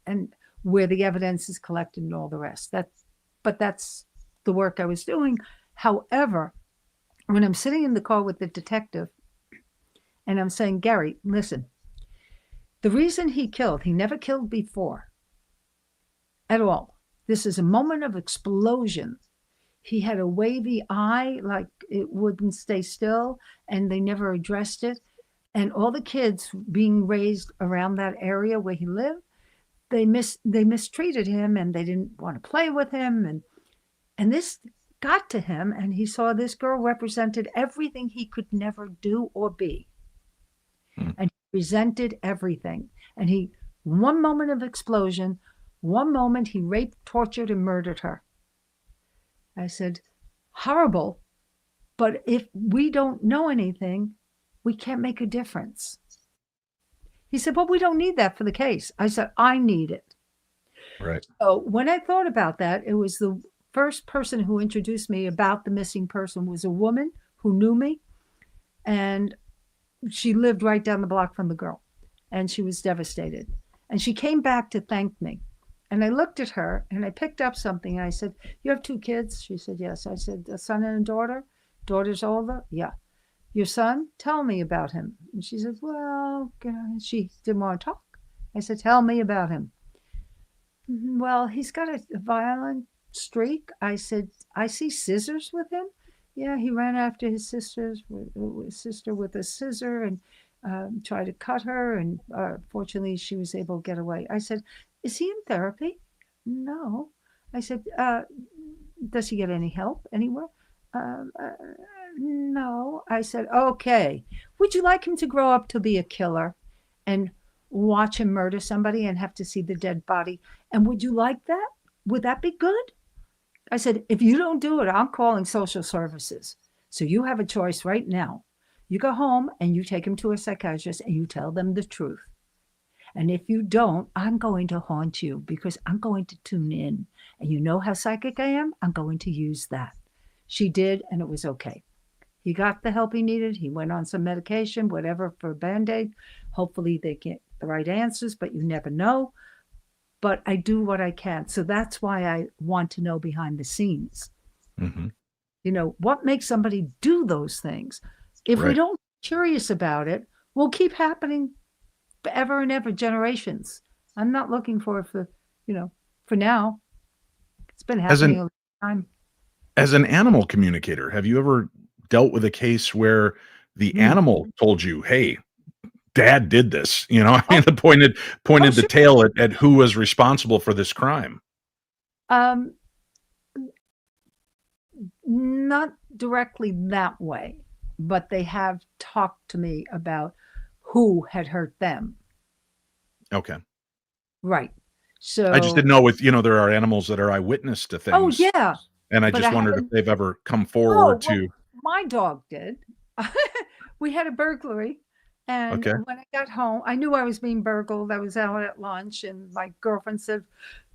and where the evidence is collected and all the rest. But that's the work I was doing. However, when I'm sitting in the car with the detective and I'm saying, Gary, listen, the reason he never killed before at all. This is a moment of explosion. He had a wavy eye, like it wouldn't stay still, and they never addressed it. And all the kids being raised around that area where he lived, they mistreated him, and they didn't want to play with him, and this got to him, and he saw this girl represented everything he could never do or be. And he resented everything. And he, one moment of explosion, one moment he raped, tortured, and murdered her. I said, horrible, but if we don't know anything, we can't make a difference. He said, well, we don't need that for the case. I said, I need it. Right. So when I thought about that, it was the first person who introduced me about the missing person was a woman who knew me, and she lived right down the block from the girl, and she was devastated. And she came back to thank me. And I looked at her and I picked up something and I said, you have 2 kids? She said, yes. I said, a son and a daughter? Daughter's older? Yeah. Your son? Tell me about him. And she said, well, she didn't want to talk. I said, tell me about him. Well, he's got a violent streak. I said, I see scissors with him. Yeah, he ran after his sister with a scissor and tried to cut her. And fortunately, she was able to get away. I said, is he in therapy? No. I said, does he get any help anywhere? No. I said, okay. Would you like him to grow up to be a killer and watch him murder somebody and have to see the dead body? And would you like that? Would that be good? I said, if you don't do it, I'm calling social services. So you have a choice right now. You go home and you take him to a psychiatrist and you tell them the truth. And if you don't, I'm going to haunt you because I'm going to tune in. And you know how psychic I am? I'm going to use that. She did, and it was okay. He got the help he needed. He went on some medication, whatever, for a Band-Aid. Hopefully they get the right answers, but you never know. But I do what I can. So that's why I want to know behind the scenes. Mm-hmm. You know, what makes somebody do those things? If we don't get curious about it, will keep happening forever and ever, generations. I'm not looking for it for, for now. It's been happening over time. As an animal communicator, have you ever dealt with a case where the animal told you, hey, Dad did this, pointed the tail at who was responsible for this crime? Not directly that way, but they have talked to me about who had hurt them. Okay. Right. So I just didn't know there are animals that are eyewitness to things. Oh, yeah. And I just wondered if they've ever come forward to. My dog did. We had a burglary. And when I got home, I knew I was being burgled. I was out at lunch and my girlfriend said,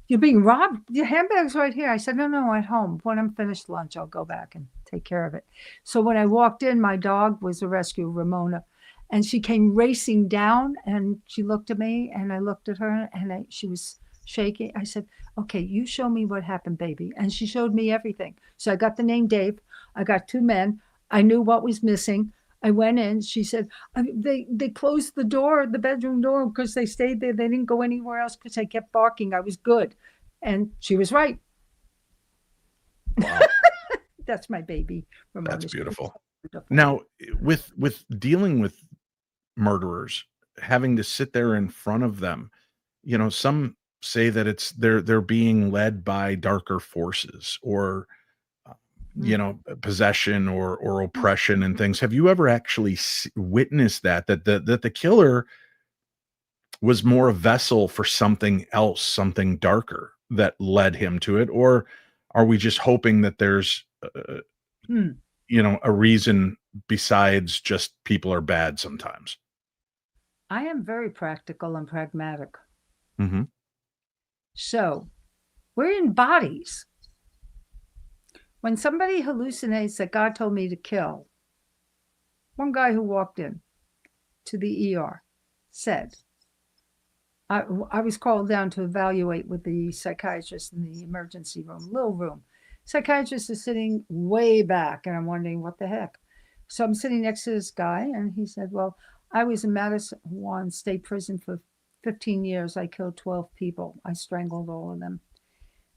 you're being robbed? Your handbag's right here. I said, no, at home. When I'm finished lunch, I'll go back and take care of it. So when I walked in, my dog was a rescue, Ramona. And she came racing down and she looked at me and I looked at her and she was shaking. I said, okay, you show me what happened, baby. And she showed me everything. So I got the name Dave. I got 2 men. I knew what was missing. I went in. She said, they closed the door, the bedroom door, because they stayed there. They didn't go anywhere else because I kept barking. I was good. And she was right. Wow. That's my baby. Ramona. That's beautiful. Now, with dealing with murderers, having to sit there in front of them, some say that they're being led by darker forces or possession or oppression and things. Have you ever actually witnessed that the killer was more a vessel for something else, something darker that led him to it? Or are we just hoping that there's a reason besides just people are bad sometimes? I am very practical and pragmatic. Mm-hmm. So we're in bodies. When somebody hallucinates that God told me to kill, one guy who walked in to the ER said, I was called down to evaluate with the psychiatrist in the emergency room, little room. Psychiatrist is sitting way back, and I'm wondering what the heck. So I'm sitting next to this guy, and he said, well, I was in Madison State Prison for 15 years. I killed 12 people. I strangled all of them.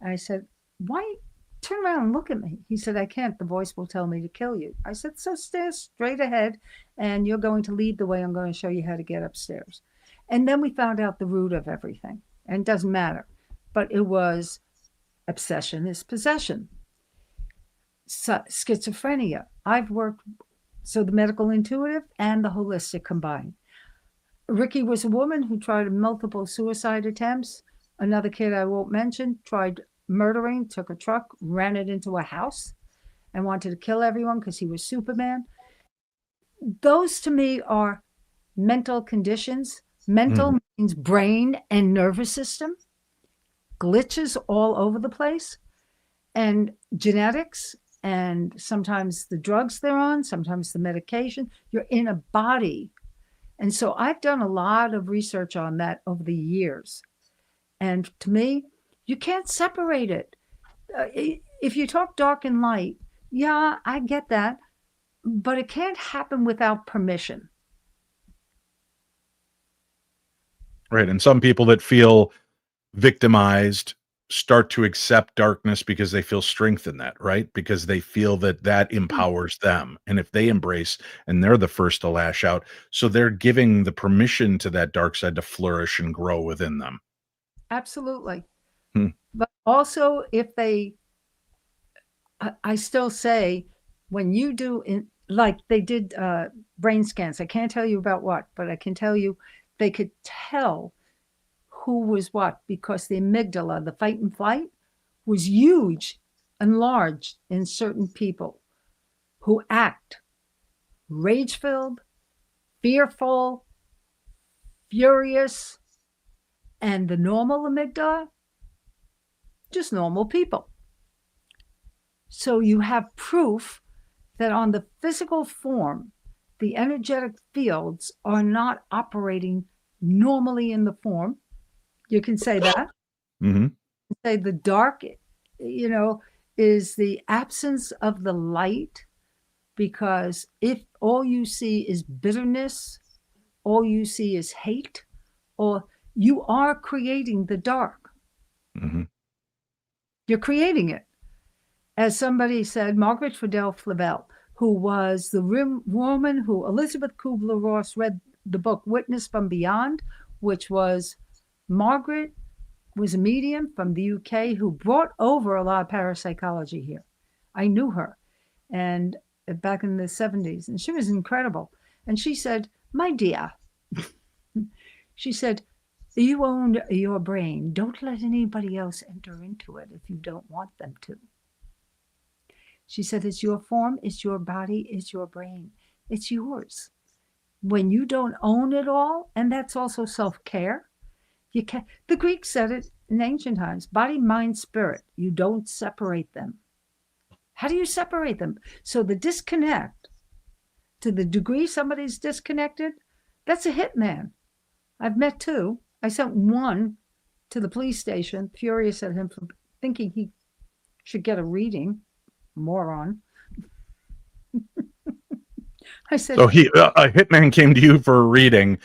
And I said, why? Turn around and look at me. He said, I can't. The voice will tell me to kill you. I said, so stay straight ahead, and you're going to lead the way. I'm going to show you how to get upstairs. And then we found out the root of everything. and it doesn't matter. But it was obsession is possession. Schizophrenia. I've worked, so the medical intuitive and the holistic combined. Ricky was a woman who tried multiple suicide attempts. Another kid I won't mention tried murdering, took a truck, ran it into a house, and wanted to kill everyone because he was Superman. Those to me are mental conditions. Mental means brain and nervous system, glitches all over the place, and genetics, and sometimes the drugs they're on, sometimes the medication. You're in a body. And so I've done a lot of research on that over the years. And to me, you can't separate it. If you talk dark and light, yeah, I get that, but it can't happen without permission. Right. And some people that feel victimized start to accept darkness because they feel strength in that, right? Because they feel that empowers them. And if they embrace, and they're the first to lash out, so they're giving the permission to that dark side to flourish and grow within them. Absolutely. But also, if they, I still say, when you do, like they did brain scans, I can't tell you about what, but I can tell you they could tell who was what, because the amygdala, the fight and flight, was huge and large in certain people who act rage-filled, fearful, furious, and the normal amygdala, just normal people. So you have proof that on the physical form, the energetic fields are not operating normally in the form. You can say that. Say the dark, is the absence of the light, because if all you see is bitterness, all you see is hate, or you are creating the dark. You're creating it. As somebody said, Margaret Friedel Flavel, who was the woman who Elizabeth Kubler-Ross read the book Witness from Beyond, which was Margaret was a medium from the UK who brought over a lot of parapsychology here. I knew her, and back in the 70s, and she was incredible. And she said, my dear, she said, you own your brain. Don't let anybody else enter into it if you don't want them to. She said, it's your form, it's your body, it's your brain. It's yours. When you don't own it all, and that's also self-care, you can. The Greeks said it in ancient times, body, mind, spirit. You don't separate them. How do you separate them? So the disconnect, to the degree somebody's disconnected, that's a hitman. I've met two. I sent one to the police station, furious at him for thinking he should get a reading. Moron. I said, so a hitman came to you for a reading.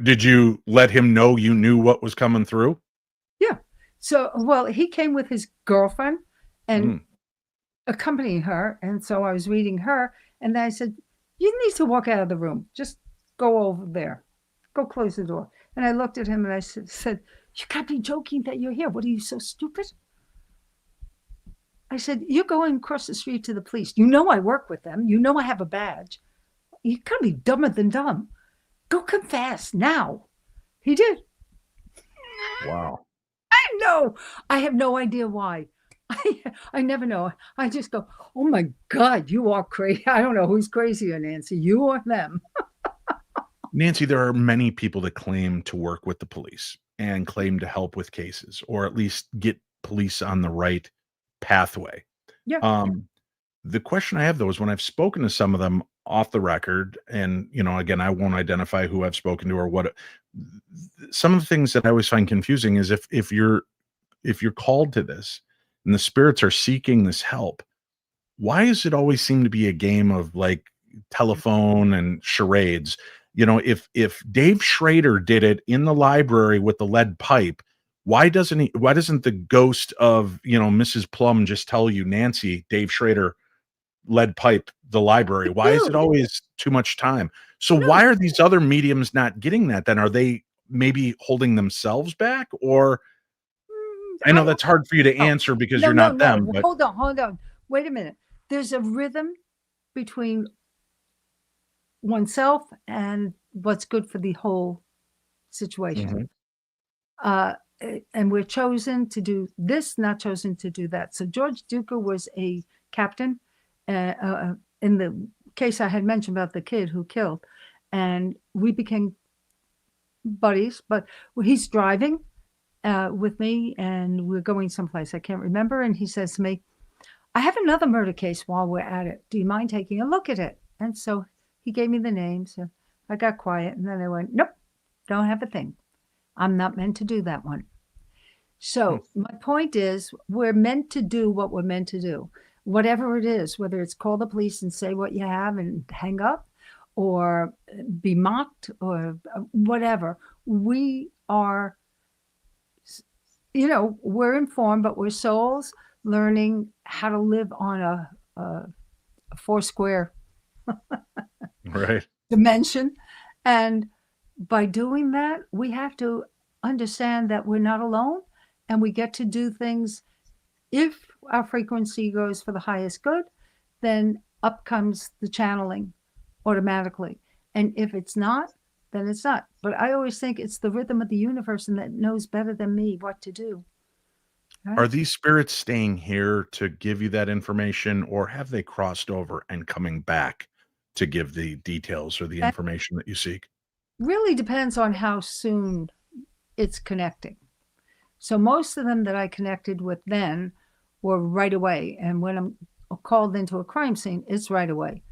Did you let him know you knew what was coming through? Yeah. So, well, he came with his girlfriend and accompanying her. And so I was reading her, and then I said, you need to walk out of the room. Just go over there. Go close the door. And I looked at him and I said, you can't be joking that you're here. What, are you so stupid? I said, you're going across the street to the police. You know I work with them. You know I have a badge. You can't be dumber than dumb. Go confess now. He did. Wow. I know. I have no idea why. I never know. I just go, oh my God, you are crazy. I don't know who's crazier, Nancy, you or them. Nancy, there are many people that claim to work with the police and claim to help with cases, or at least get police on the right pathway. Yeah. The question I have, though, is when I've spoken to some of them off the record, and, again, I won't identify who I've spoken to or what, some of the things that I always find confusing is if you're called to this and the spirits are seeking this help, why does it always seem to be a game of like telephone and charades? If Dave Schrader did it in the library with the lead pipe, why doesn't the ghost of, Mrs. Plum just tell you, Nancy, Dave Schrader lead pipe the library? Why is it always too much time? So why are these other mediums not getting that then? Are they maybe holding themselves back? Or I I know don't that's hard for you to know. answer because No, you're no, not no. them, but Hold on. Wait a minute. There's a rhythm between oneself and what's good for the whole situation. Mhm. And we're chosen to do this, not chosen to do that. So George Duca was a captain in the case I had mentioned about the kid who killed, and we became buddies. But he's driving with me, and we're going someplace I can't remember. And he says to me, "I have another murder case while we're at it. Do you mind taking a look at it?" And so he gave me the names. So I got quiet, and then I went, "Nope, don't have a thing. I'm not meant to do that one." So my point is, we're meant to do what we're meant to do, whatever it is, whether it's call the police and say what you have and hang up, or be mocked, or whatever. We are, we're informed, but we're souls learning how to live on a four square Right. dimension. And by doing that, we have to understand that we're not alone, and we get to do things. If our frequency goes for the highest good, then up comes the channeling automatically. And if it's not, then it's not. But I always think it's the rhythm of the universe, and that knows better than me what to do. Are Right? these spirits staying here to give you that information, or have they crossed over and coming back to give the details or the That information that you seek? really depends on how soon it's connecting. So most of them that I connected with then were right away. And when I'm called into a crime scene, it's right away.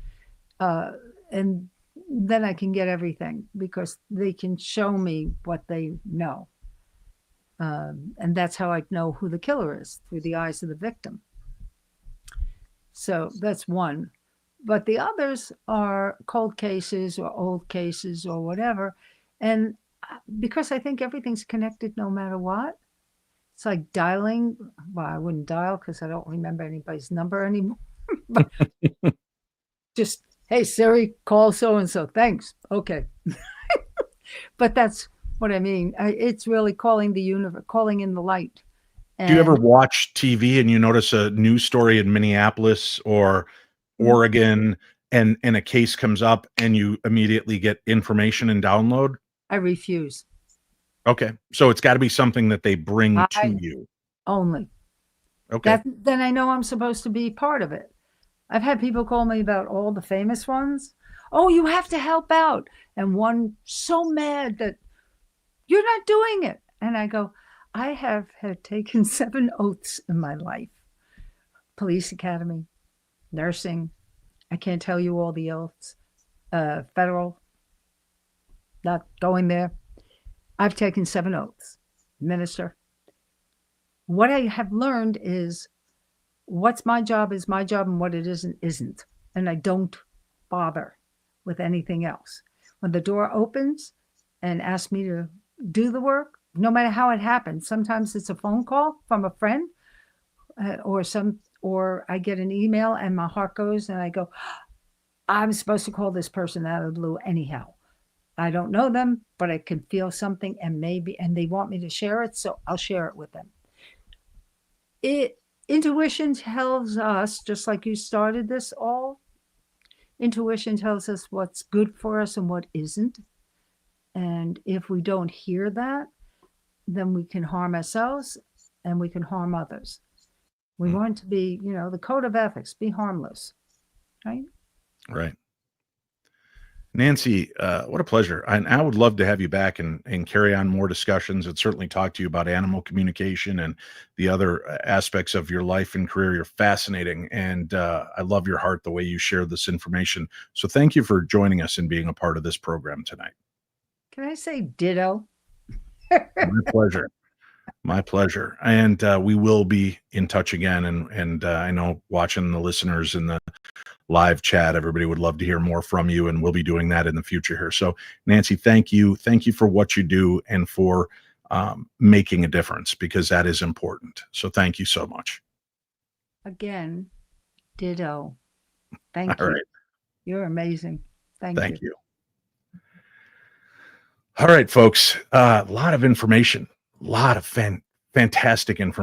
And then I can get everything because they can show me what they know. And that's how I know who the killer is, through the eyes of the victim. So that's one. But the others are cold cases or old cases or whatever. And because I think everything's connected no matter what, it's like dialing. Well, I wouldn't dial because I don't remember anybody's number anymore. But just, hey, Siri, call so and so. Thanks. Okay. But that's what I mean. It's really calling the universe, calling in the light. Do you ever And watch TV and you notice a news story in Minneapolis or mm, Oregon, and a case comes up and you immediately get information and download? I refuse. Okay. So it's got to be something that they bring to I you. only. Okay. Then I know I'm supposed to be part of it. I've had people call me about all the famous ones. Oh, you have to help out. And one so mad that you're not doing it. And I go, I have had taken 7 oaths in my life. Police academy, nursing. I can't tell you all the oaths. Federal, not going there. I've taken 7 oaths. Minister. What I have learned is what's my job is my job, and what it isn't. And I don't bother with anything else. When the door opens and asks me to do the work, no matter how it happens, sometimes it's a phone call from a friend, or I get an email and my heart goes and I go, I'm supposed to call this person out of the blue anyhow. I don't know them, but I can feel something, and they want me to share it, so I'll share it with them. Intuition tells us, just like you started this all, intuition tells us what's good for us and what isn't. And if we don't hear that, then we can harm ourselves and we can harm others. We want to be, the code of ethics, be harmless, right? Right. Nancy, what a pleasure. And I would love to have you back and carry on more discussions and certainly talk to you about animal communication and the other aspects of your life and career. You're fascinating. And I love your heart, the way you share this information. So thank you for joining us and being a part of this program tonight. Can I say ditto? My pleasure. My pleasure. And we will be in touch again. And I know watching the listeners in the live chat, everybody would love to hear more from you, and we'll be doing that in the future here. So Nancy, thank you for what you do and for making a difference, because that is important. So thank you so much. Again, ditto. Thank All you. right. You're amazing. Thank Thank you. you. All right, folks. A lot of information, a lot of fantastic information.